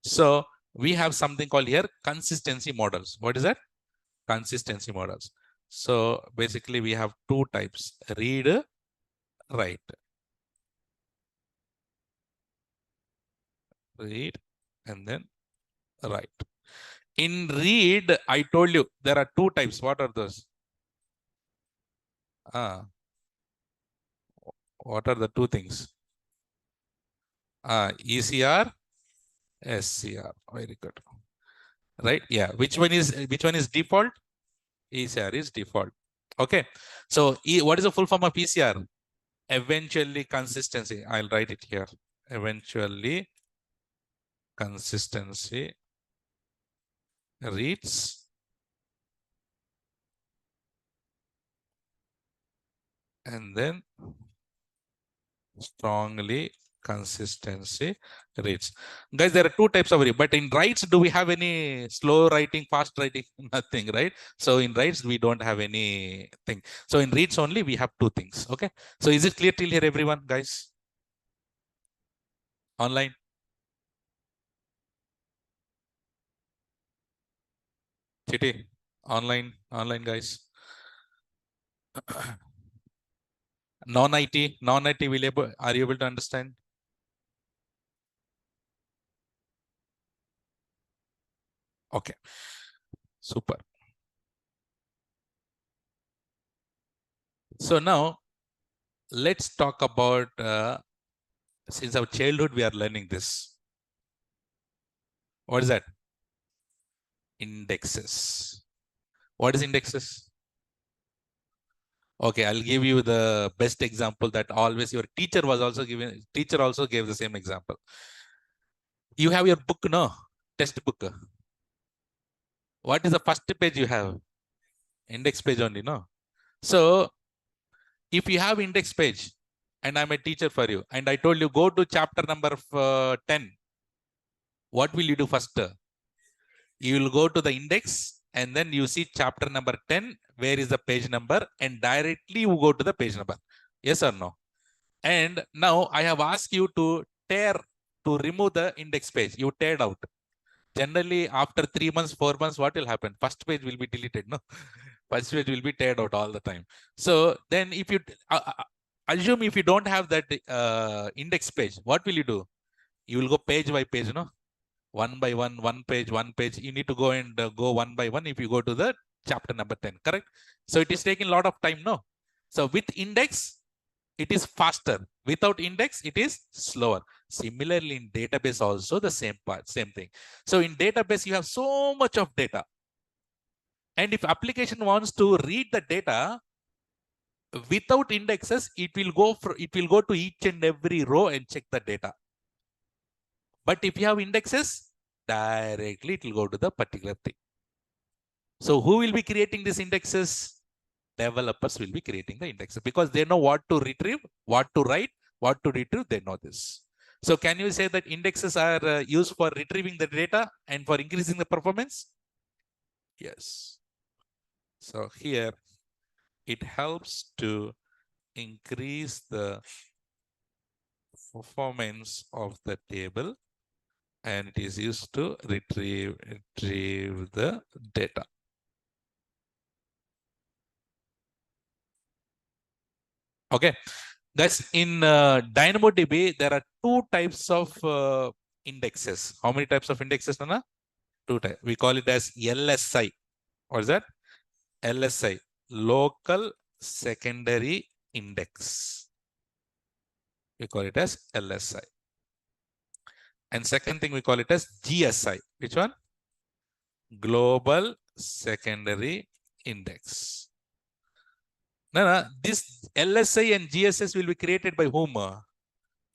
So we have something called here consistency models. What is that? Consistency models. So basically we have two types: read, write. Read and then write. In read, I told you there are two types. What are those? What are the two things? ECR, SCR. Very good. Right? Yeah. Which one is default? ECR is default. Okay. So what is the full form of ECR? Eventually consistency. I'll write it here. Eventually consistency reads and then strongly consistency reads. Guys, there are two types of read, but in writes, do we have any slow writing, fast writing? Nothing, right? So in writes, we don't have anything. So in reads only, we have two things. Okay. So is it clear till here, everyone, guys? Online? Chitty? Online, guys. Non-IT, are you able to understand? Okay, super. So now let's talk about, since our childhood, we are learning this. What is that? Indexes. What is indexes? Okay, I'll give you the best example that always your teacher also gave the same example. You have your book, no? Test book. What is the first page you have? Index page only, no? So if you have index page and I'm a teacher for you and I told you go to chapter number 10, what will you do first? You will go to the index and then you see chapter number 10, where is the page number, and directly you go to the page number. Yes or no? And now I have asked you to remove the index page. You teared out. Generally, after 3 months, 4 months, what will happen? First page will be deleted. No, first page will be teared out all the time. So then, if you assume if you don't have that index page, what will you do? You will go page by page, no? One by one page, You need to go and go one by one if you go to the chapter number 10, correct? So it is taking a lot of time, no? So with index, it is faster. Without index, it is slower. Similarly, in database also the same thing. So in database, you have so much of data. And if application wants to read the data without indexes, it will go to each and every row and check the data. But if you have indexes, directly it will go to the particular thing. So who will be creating these indexes? Developers will be creating the indexes because they know what to retrieve, what to write, what to retrieve. They know this. So can you say that indexes are used for retrieving the data and for increasing the performance? Yes. So here it helps to increase the performance of the table, and it is used to retrieve the data. Okay, guys, in DynamoDB, there are two types of indexes. How many types of indexes, Nana? Two types. We call it as LSI. What is that? LSI, local secondary index. We call it as LSI. And second thing, we call it as GSI. Which one? Global secondary index. No, this LSI and GSS will be created by whom?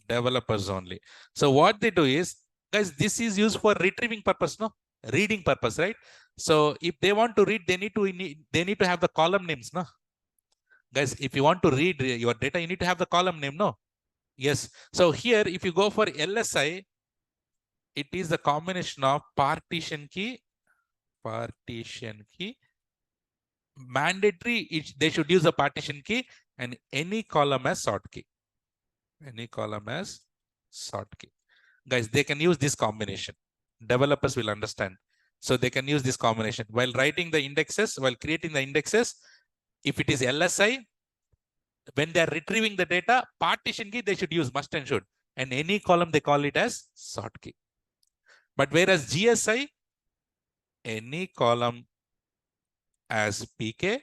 Developers only. So what they do is, guys, this is used for retrieving purpose, no? Reading purpose, right? So if they want to read, they need to have the column names, no? Guys, if you want to read your data, you need to have the column name, no? Yes. So here, if you go for LSI, it is the combination of partition key, mandatory, they should use the partition key, and any column as sort key. Any column as sort key. Guys, they can use this combination. developers will understand. So they can use this combination. While writing the indexes, while creating the indexes, if it is LSI, when they are retrieving the data, partition key they should use must and should. And any column they call it as sort key. But whereas GSI, any column as PK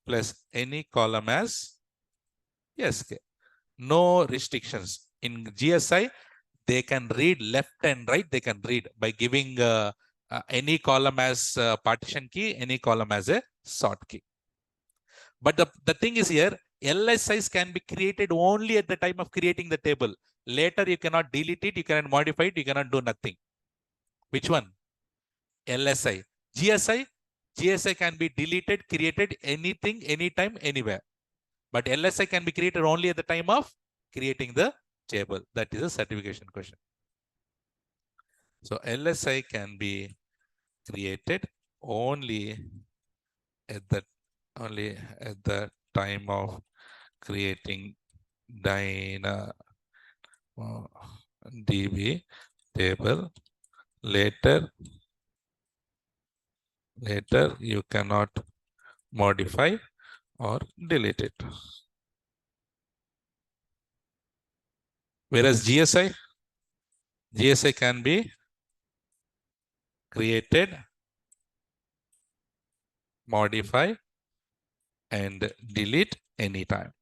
plus any column as SK. No restrictions. In GSI, they can read left and right. They can read by giving any column as partition key, any column as a sort key. But the thing is here, LSIs can be created only at the time of creating the table. Later, you cannot delete it, you cannot modify it, you cannot do nothing. Which one? LSI. GSI can be deleted, created anything, anytime, anywhere. But LSI can be created only at the time of creating the table. That is a certification question. So LSI can be created only at the time of creating DynamoDB table. Later you cannot modify or delete it. Whereas GSI can be created, modify, and delete anytime.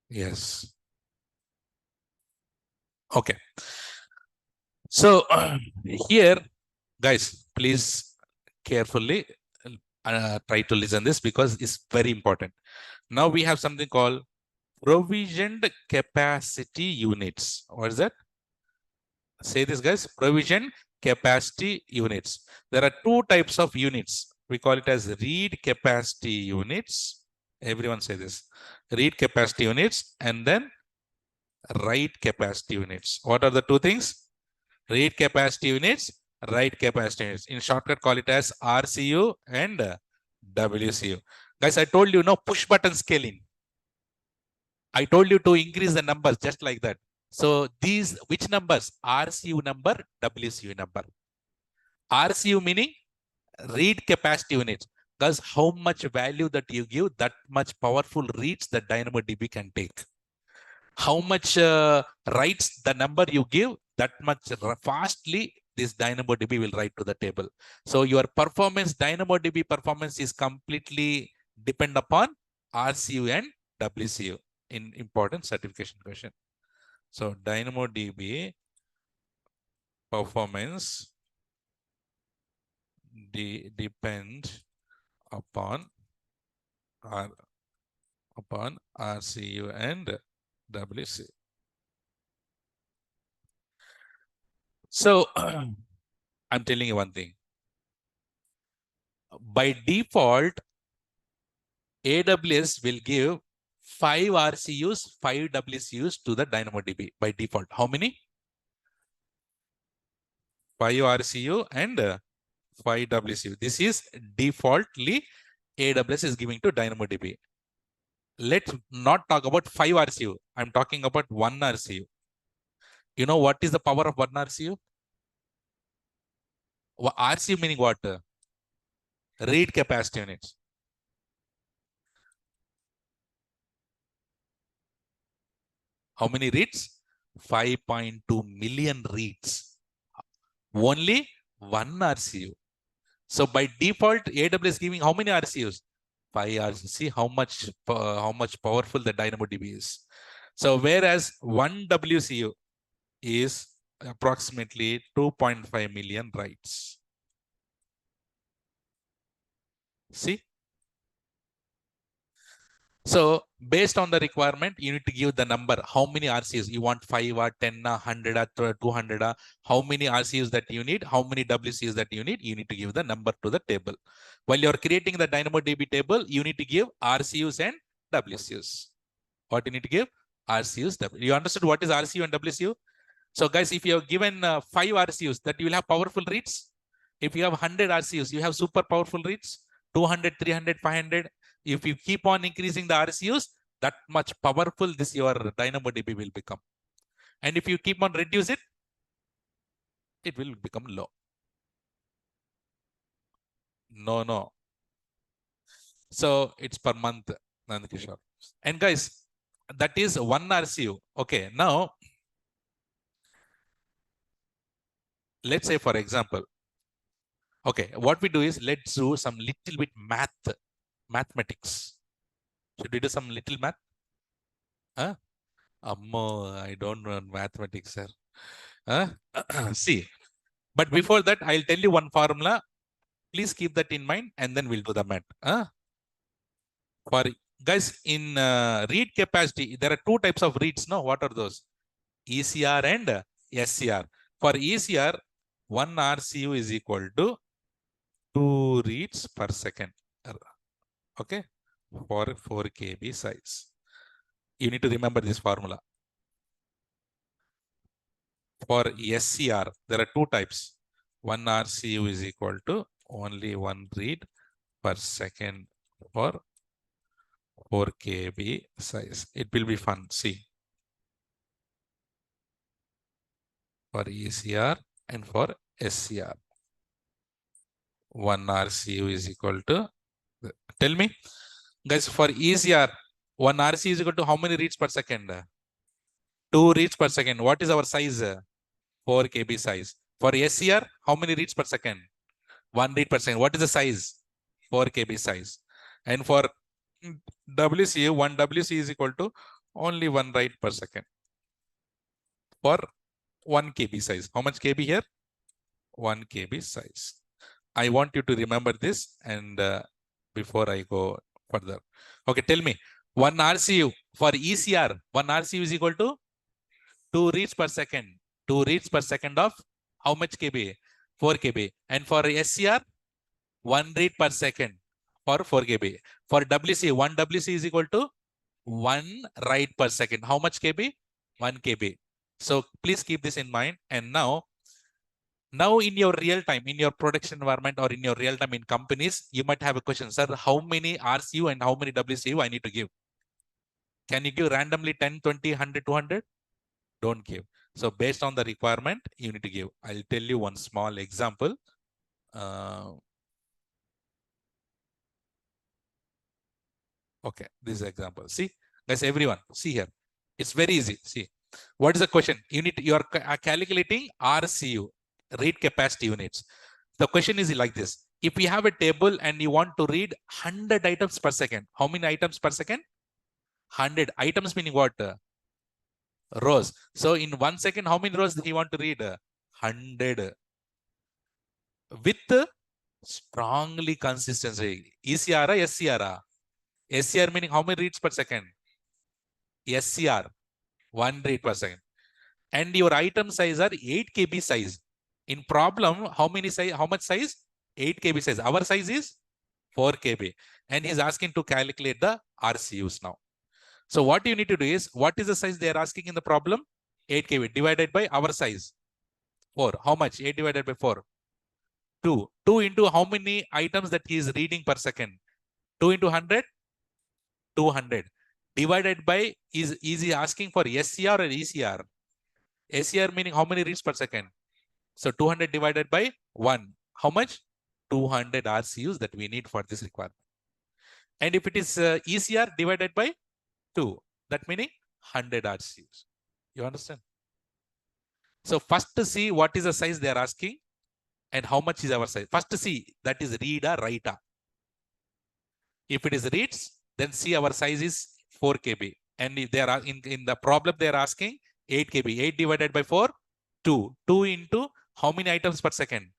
Yes. Okay. So here, guys, please carefully try to listen this because it's very important. Now we have something called provisioned capacity units. What is that? Say this, guys. Provisioned capacity units. There are two types of units. We call it as read capacity units. Everyone say this. Read capacity units and then write capacity units. What are the two things? Read capacity units, write capacity units. In shortcut, call it as RCU and WCU. Guys, I told you no push button scaling. I told you to increase the numbers just like that. So these, which numbers? RCU number, WCU number. RCU meaning read capacity units. Because how much value that you give, that much powerful reads that DynamoDB can take. How much writes the number you give, that much fastly this DynamoDB will write to the table. So your performance, DynamoDB performance is completely depend upon RCU and WCU in important certification question. So DynamoDB performance depend upon RCU and WC. So I'm telling you one thing. By default, AWS will give 5 RCUs, 5 WCUs to the DynamoDB by default. How many? 5 RCU and 5 WCU. This is defaultly AWS is giving to DynamoDB. Let's not talk about 5 RCU. I'm talking about 1 RCU. You know what is the power of 1 RCU? RCU meaning what? Read capacity units. How many reads? 5.2 million reads. Only 1 RCU. So by default, AWS is giving how many RCUs? 5 RCUs. See how much powerful the DynamoDB is. So whereas 1 WCU is approximately 2.5 million writes. See? So based on the requirement, you need to give the number. How many RCUs? You want 5 or 10 or 100 or 200 or how many RCUs that you need? How many WCUs that you need? You need to give the number to the table. While you're creating the DynamoDB table, you need to give RCUs and WCUs. What you need to give? RCUs. You understood what is RCU and WCU? So guys, if you have given 5 RCUs, that you will have powerful reads. If you have 100 RCUs, you have super powerful reads. 200, 300, 500. If you keep on increasing the RCUs, that much powerful this your DynamoDB will become. And if you keep on reduce it, it will become low. No. So it's per month, Nandakishore. And guys, that is one RCU. Okay, now let's say for example, okay, what we do is let's do some little bit mathematics. Should we do some little math? Huh? Ammo, I don't know mathematics, sir. Huh? See, but before that, I'll tell you one formula. Please keep that in mind, and then we'll do the math. Huh? For guys, in read capacity, there are two types of reads. No, what are those? ECR and SCR. For ECR, one RCU is equal to 2 reads per second. Okay, for 4 KB size. You need to remember this formula. For SCR, there are two types. One RCU is equal to only 1 read per second for 4 KB size. It will be fun. See, for ECR and for SCR, 1 RCU is equal to, tell me, guys, for ECR, 1 RCU is equal to how many reads per second? 2 reads per second. What is our size? 4 KB size. For SCR, how many reads per second? 1 read per second. What is the size? 4 KB size. And for WCU, 1 WC is equal to only 1 write per second for 1 KB size. How much KB here? 1 KB size. I want you to remember this, and before I go further. Okay, tell me, 1 RCU for ECR, 1 RCU is equal to 2 reads per second. 2 reads per second of how much KB? 4 KB. And for SCR, 1 read per second for 4 KB. For WC, 1 WC is equal to 1 write per second. How much KB? 1 KB. So please keep this in mind. And now in your real time, in your production environment or in your real time in companies, you might have a question, sir, how many RCU and how many WCU I need to give? Can you give randomly 10, 20, 100, 200? Don't give. So based on the requirement, you need to give. I'll tell you one small example. Okay, this is example. See, guys, everyone, see here. It's very easy. See, what is the question? You are calculating RCU, read capacity units. The question is like this. If you have a table and you want to read 100 items per second, how many items per second? 100 items meaning what? Rows. So in 1 second, how many rows do you want to read? 100. With strongly consistency. ECR, SCR? SCR meaning how many reads per second? SCR, 1 read per second. And your item size are 8 KB size. In problem, how much size? 8 KB size. Our size is 4 KB. And he's asking to calculate the RCUs now. So what you need to do is, what is the size they are asking in the problem? 8 KB divided by our size. 4. How much? 8 divided by 4. 2. 2 into how many items that he is reading per second? 2 into 100? 200. Divided by, is he asking for SCR or ECR? SCR meaning how many reads per second? So 200 divided by 1. How much? 200 RCUs that we need for this requirement. And if it is ECR divided by 2, that meaning 100 RCUs. You understand? So first to see what is the size they are asking and how much is our size. First to see that is read or write. If it is reads, then see our size is 4 KB. And if they are in the problem they are asking 8 KB. 8 divided by 4, 2. 2 into how many items per second?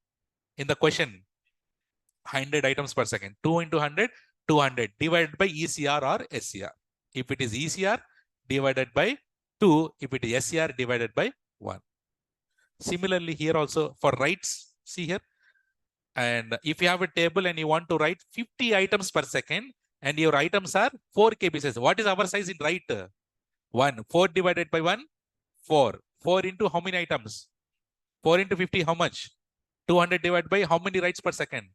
In the question, 100 items per second. 2 into 100, 200 divided by ECR or SCR. If it is ECR, divided by 2. If it is SCR, divided by 1. Similarly, here also for writes, see here. And if you have a table and you want to write 50 items per second, and your items are 4 KB size. What is our size in write? 1. 4 divided by 1, 4. 4 into how many items? 4 into 50, how much? 200 divided by how many writes per second?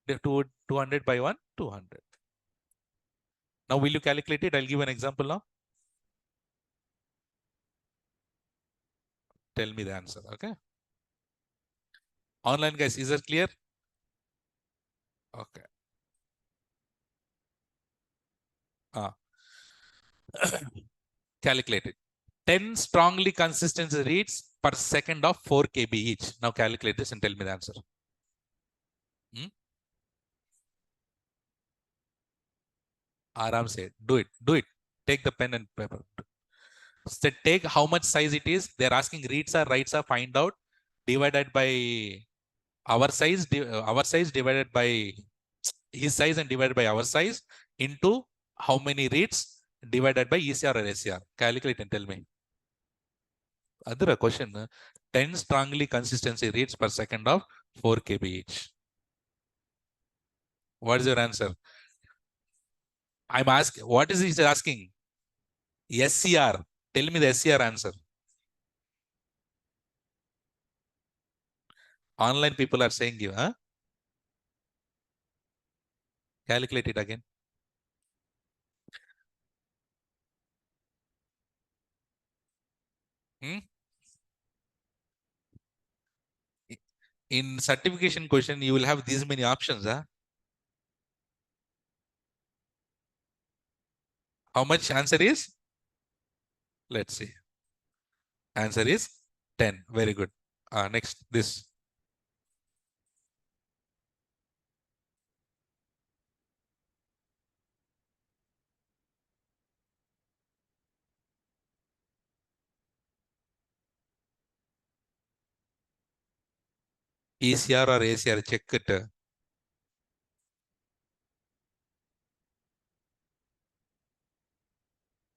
200 by 1, 200. Now, will you calculate it? I'll give an example now. Tell me the answer. Okay. Online guys, is that clear? Okay. Calculate it. 10 strongly consistent reads per second of 4 KB each. Now calculate this and tell me the answer. Hmm? Aram said, do it, do it. Take the pen and paper. So take how much size it is. They're asking reads or writes or find out divided by our size divided by his size and divided by our size into how many reads divided by ECR or SCR. Calculate and tell me. Other question, 10 strongly consistency reads per second of 4 KB each. What is your answer? I'm asking, what is he asking? SCR. Tell me the SCR answer. Online people are saying you, huh? Calculate it again. Hmm? In certification question, you will have these many options, huh? How much answer is? Let's see. Answer is 10. Very good. Next, this. ECR or ACR, check it.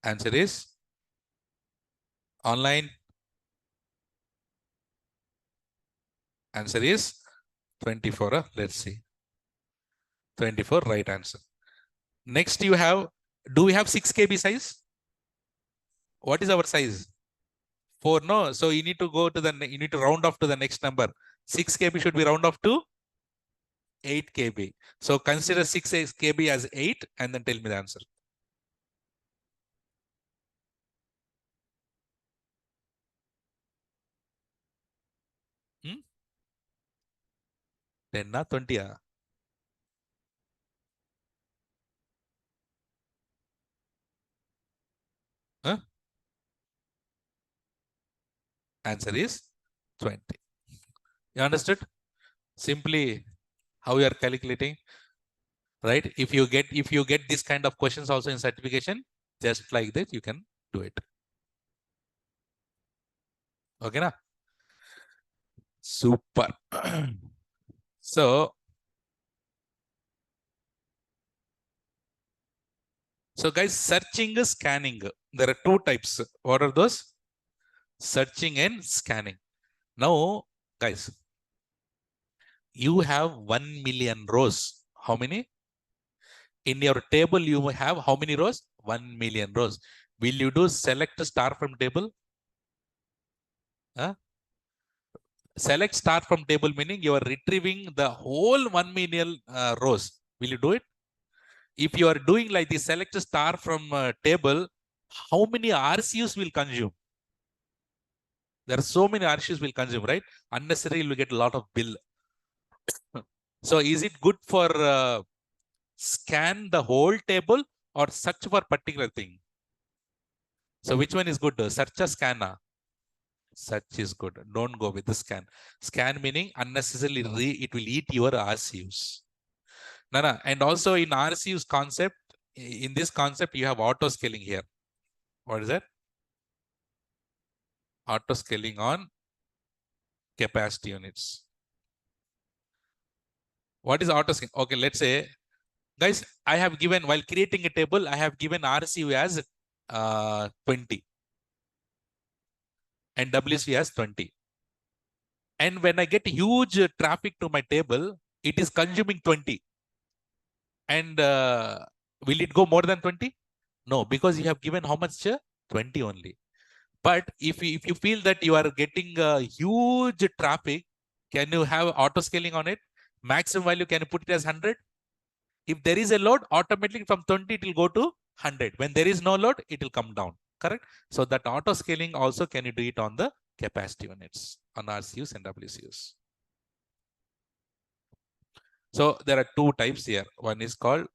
Answer is online. Answer is 24. Let's see. 24, right answer. Next, you have, do we have 6 KB size? What is our size? 4, no. So you need to go to the, you need to round off to the next number. 6 KB should be round off to 8 KB. So consider 6 KB as 8 and then tell me the answer. Hmm? 10 or 20? Huh? Answer is 20. You understood? Simply how you are calculating, right? If you get this kind of questions also in certification, just like this, you can do it. Okay, na? Super. So guys, searching, scanning. There are 2 types. What are those? Searching and scanning. Now, guys, you have 1 million rows. How many? In your table, you have how many rows? 1 million rows. Will you do select star from table? Huh? Select star from table meaning you are retrieving the whole 1 million rows. Will you do it? If you are doing like the select star from table, how many RCUs will consume? There are so many RCUs will consume, right? Unnecessary, you will get a lot of bill. So is it good for scan the whole table or search for particular thing? So which one is good? Search or scan? Search is good. Don't go with the scan. Scan meaning unnecessarily it will eat your RCUs. No. And also in RCUs concept, in this concept, you have auto scaling here. What is that? Auto scaling on capacity units. What is auto scaling? Okay, let's say, guys, I have given, while creating a table, I have given RCU as 20 and WC as 20. And when I get huge traffic to my table, it is consuming 20. And will it go more than 20? No, because you have given how much? 20 only. But if you feel that you are getting huge traffic, can you have auto scaling on it? Maximum value, can you put it as 100? If there is a load, automatically from 20, it will go to 100. When there is no load, it will come down. Correct? So that auto scaling also can you do it on the capacity units, on RCUs and WCUs. So there are two types here. One is called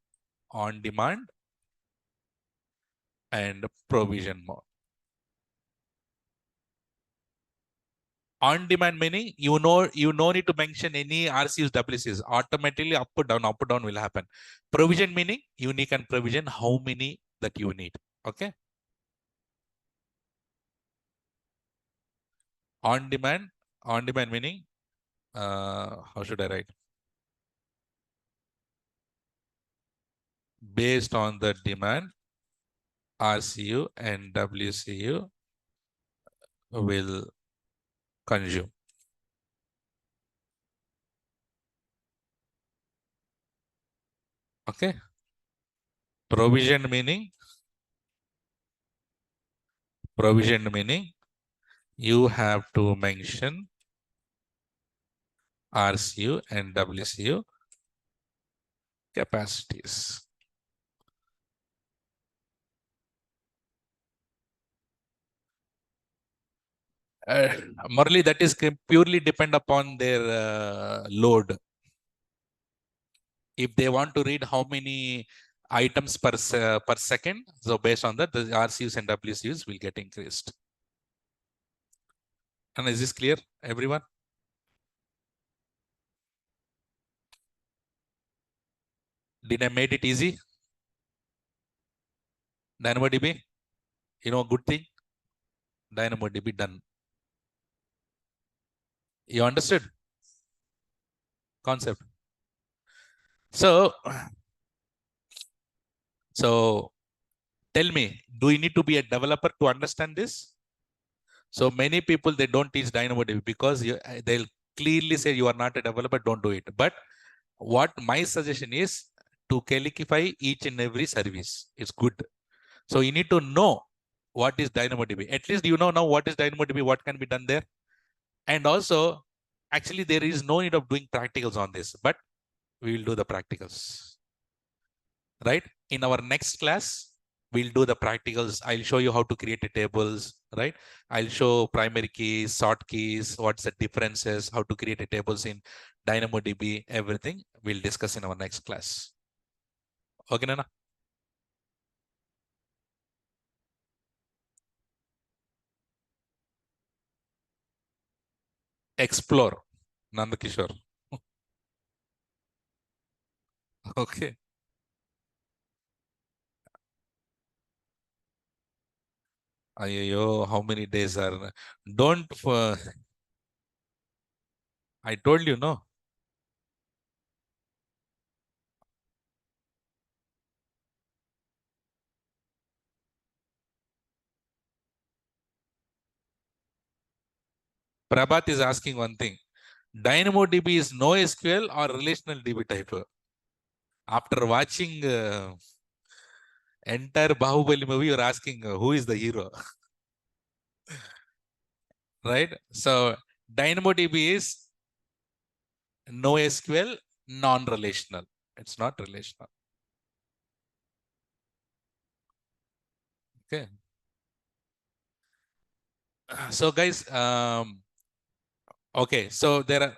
on demand and provision mode. On demand meaning you no need to mention any RCUs, WCUs. Automatically up or down will happen. Provision meaning you can provision how many that you need. Okay. On demand meaning how should I write? Based on the demand, RCU and WCU will consume. Okay. Provision meaning you have to mention RCU and WCU capacities. Murali, that is purely depend upon their load. If they want to read how many items per second, so based on that, the RCUs and WCUs will get increased. And is this clear, everyone? Did I made it easy? DynamoDB, you know, good thing. DynamoDB done. You understood concept? So tell me, do you need to be a developer to understand this? So many people, they don't teach DynamoDB because they'll clearly say you are not a developer, don't do it. But what my suggestion is to calicify each and every service. It's good. So you need to know what is DynamoDB. At least you know now what is DynamoDB, what can be done there. And also, actually, there is no need of doing practicals on this, but we will do the practicals. Right? In our next class, we'll do the practicals. I'll show you how to create a tables, right? I'll show primary keys, sort keys, what's the differences, how to create a tables in DynamoDB, everything we'll discuss in our next class. Okay, Nana? Explore, Nandakishore. Okay. Ayo, how many days are? Don't. I told you no. Prabhat is asking one thing. DynamoDB is NoSQL or relational DB type? After watching entire Bahubali movie, you're asking who is the hero, right? So DynamoDB is NoSQL, non-relational. It's not relational. Okay. So guys, okay. So there are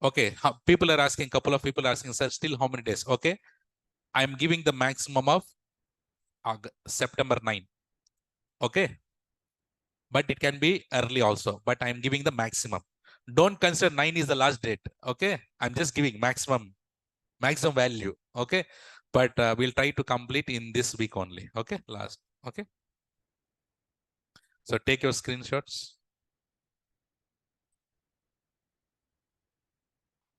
okay. People are asking. Couple of people are asking, sir, still how many days? Okay. I'm giving the maximum of September 9. Okay. But it can be early also. But I'm giving the maximum. Don't consider 9 is the last date. Okay. I'm just giving maximum value. Okay. But we'll try to complete in this week only. Okay. Last. Okay. So take your screenshots.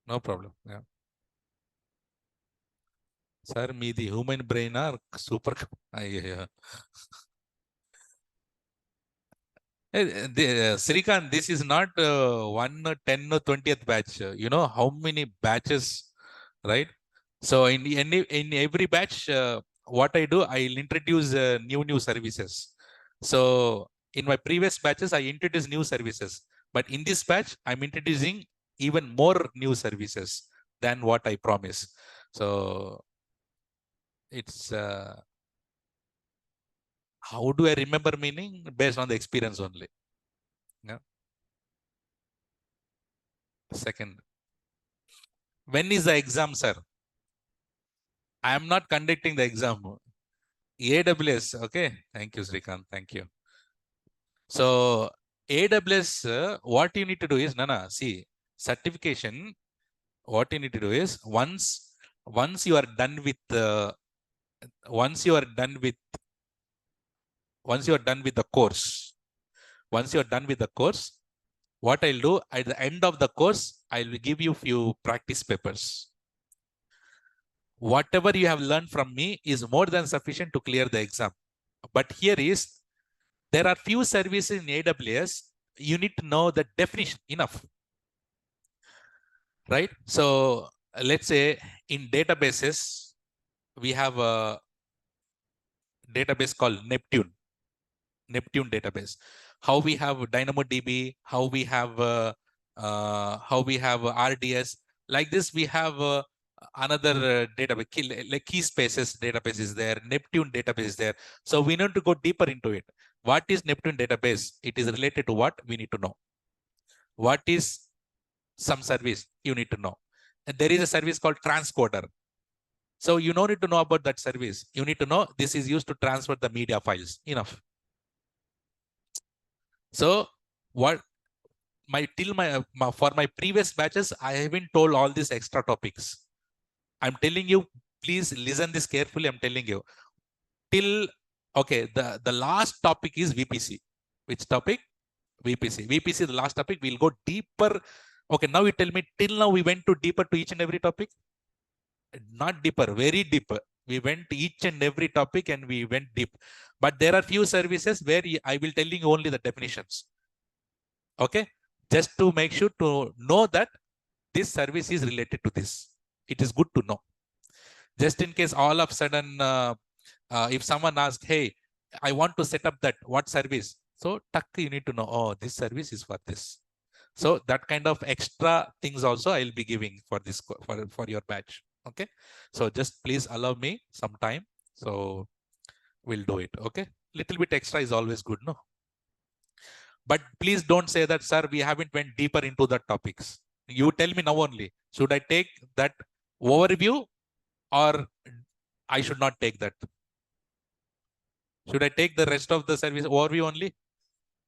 No problem. Yeah. Sir, me the human brain are super. Yeah. Srikant, this is not 1, 10, or 20th batch. You know how many batches, right? So in every batch, what I do, I'll introduce new services. So in my previous batches, I introduced new services. But in this batch, I'm introducing even more new services than what I promised. So It's how do I remember meaning? Based on the experience only. Yeah. Second, when is the exam, sir? I am not conducting the exam. AWS. Okay. Thank you, Srikant. Thank you. So AWS, what you need to do is, Nana, see, certification, what you need to do is once you are done with once you are done with once you are done with the course, once you are done with the course, what I'll do at the end of the course, I will give you few practice papers. Whatever you have learned from me is more than sufficient to clear the exam. But here is, there are few services in AWS, you need to know the definition enough, right? So let's say in databases, we have a database called Neptune database. How we have DynamoDB, how we have RDS. Like this, we have another database, like key spaces database is there, Neptune database is there. So we need to go deeper into it. What is Neptune database? It is related to what we need to know. What is some service you need to know? And there is a service called transcoder. So you don't need to know about that service. You need to know this is used to transfer the media files. Enough. So what for my previous batches, I haven't told all these extra topics. I'm telling you, please listen this carefully. I'm telling you till okay. The last topic is VPC. Which topic? VPC. VPC. The last topic. We'll go deeper. Okay. Now you tell me. Till now we went to deeper to each and every topic. Not deeper. Very deep. We went to each and every topic and we went deep. But there are few services where I will telling you only the definitions. Okay, just to make sure to know that this service is related to this. It is good to know. Just in case all of a sudden, if someone asks, hey, I want to set up that, what service? So tuck, you need to know, oh, this service is for this. So that kind of extra things also I'll be giving for this, for your batch. Okay. So just please allow me some time. So we'll do it. Okay. Little bit extra is always good, no? But please don't say that, sir, we haven't went deeper into the topics. You tell me now only. Should I take that overview or I should not take that? Should I take the rest of the service overview only?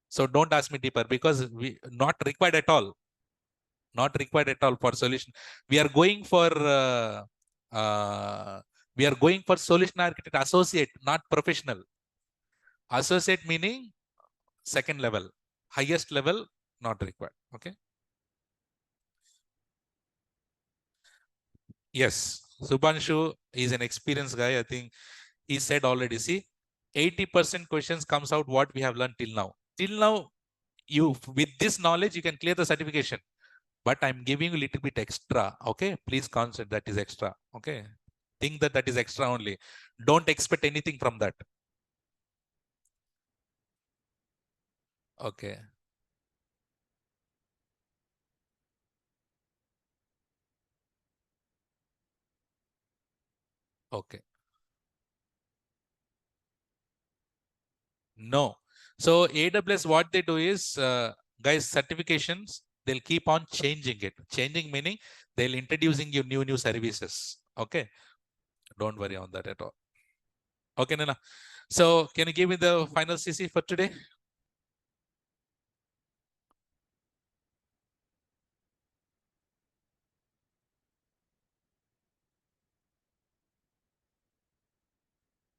So don't ask me deeper because we not required at all. Not required at all for solution. We are going for solution architect associate, not professional. Associate meaning second level, highest level, not required. Okay. Yes, Subhanshu is an experienced guy. I think he said already. See, 80% questions comes out what we have learned till now. Till now, you with this knowledge you can clear the certification. But I'm giving you a little bit extra. Okay, please consider that is extra. Okay, think that that is extra only. Don't expect anything from that. Okay. Okay. No. So AWS, what they do is, guys, certifications, they'll keep on changing it. Changing meaning they'll introducing you new services. Okay. Don't worry on that at all. Okay, Nana. So can you give me the final CC for today?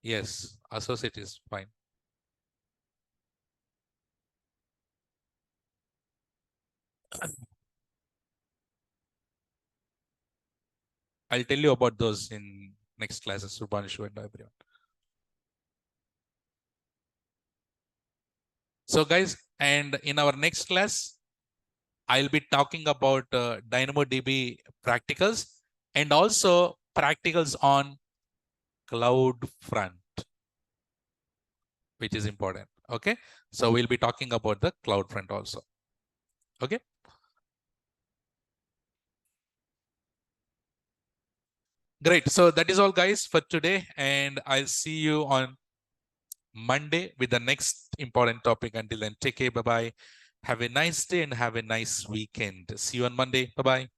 Yes, associate is fine. I'll tell you about those in next classes, Subhanshu and everyone. So guys, and in our next class, I'll be talking about DynamoDB practicals and also practicals on cloud front, which is important. Okay. So we'll be talking about the cloud front also. Okay. Great. So that is all, guys, for today. And I'll see you on Monday with the next important topic. Until then, take care. Bye-bye. Have a nice day and have a nice weekend. See you on Monday. Bye-bye.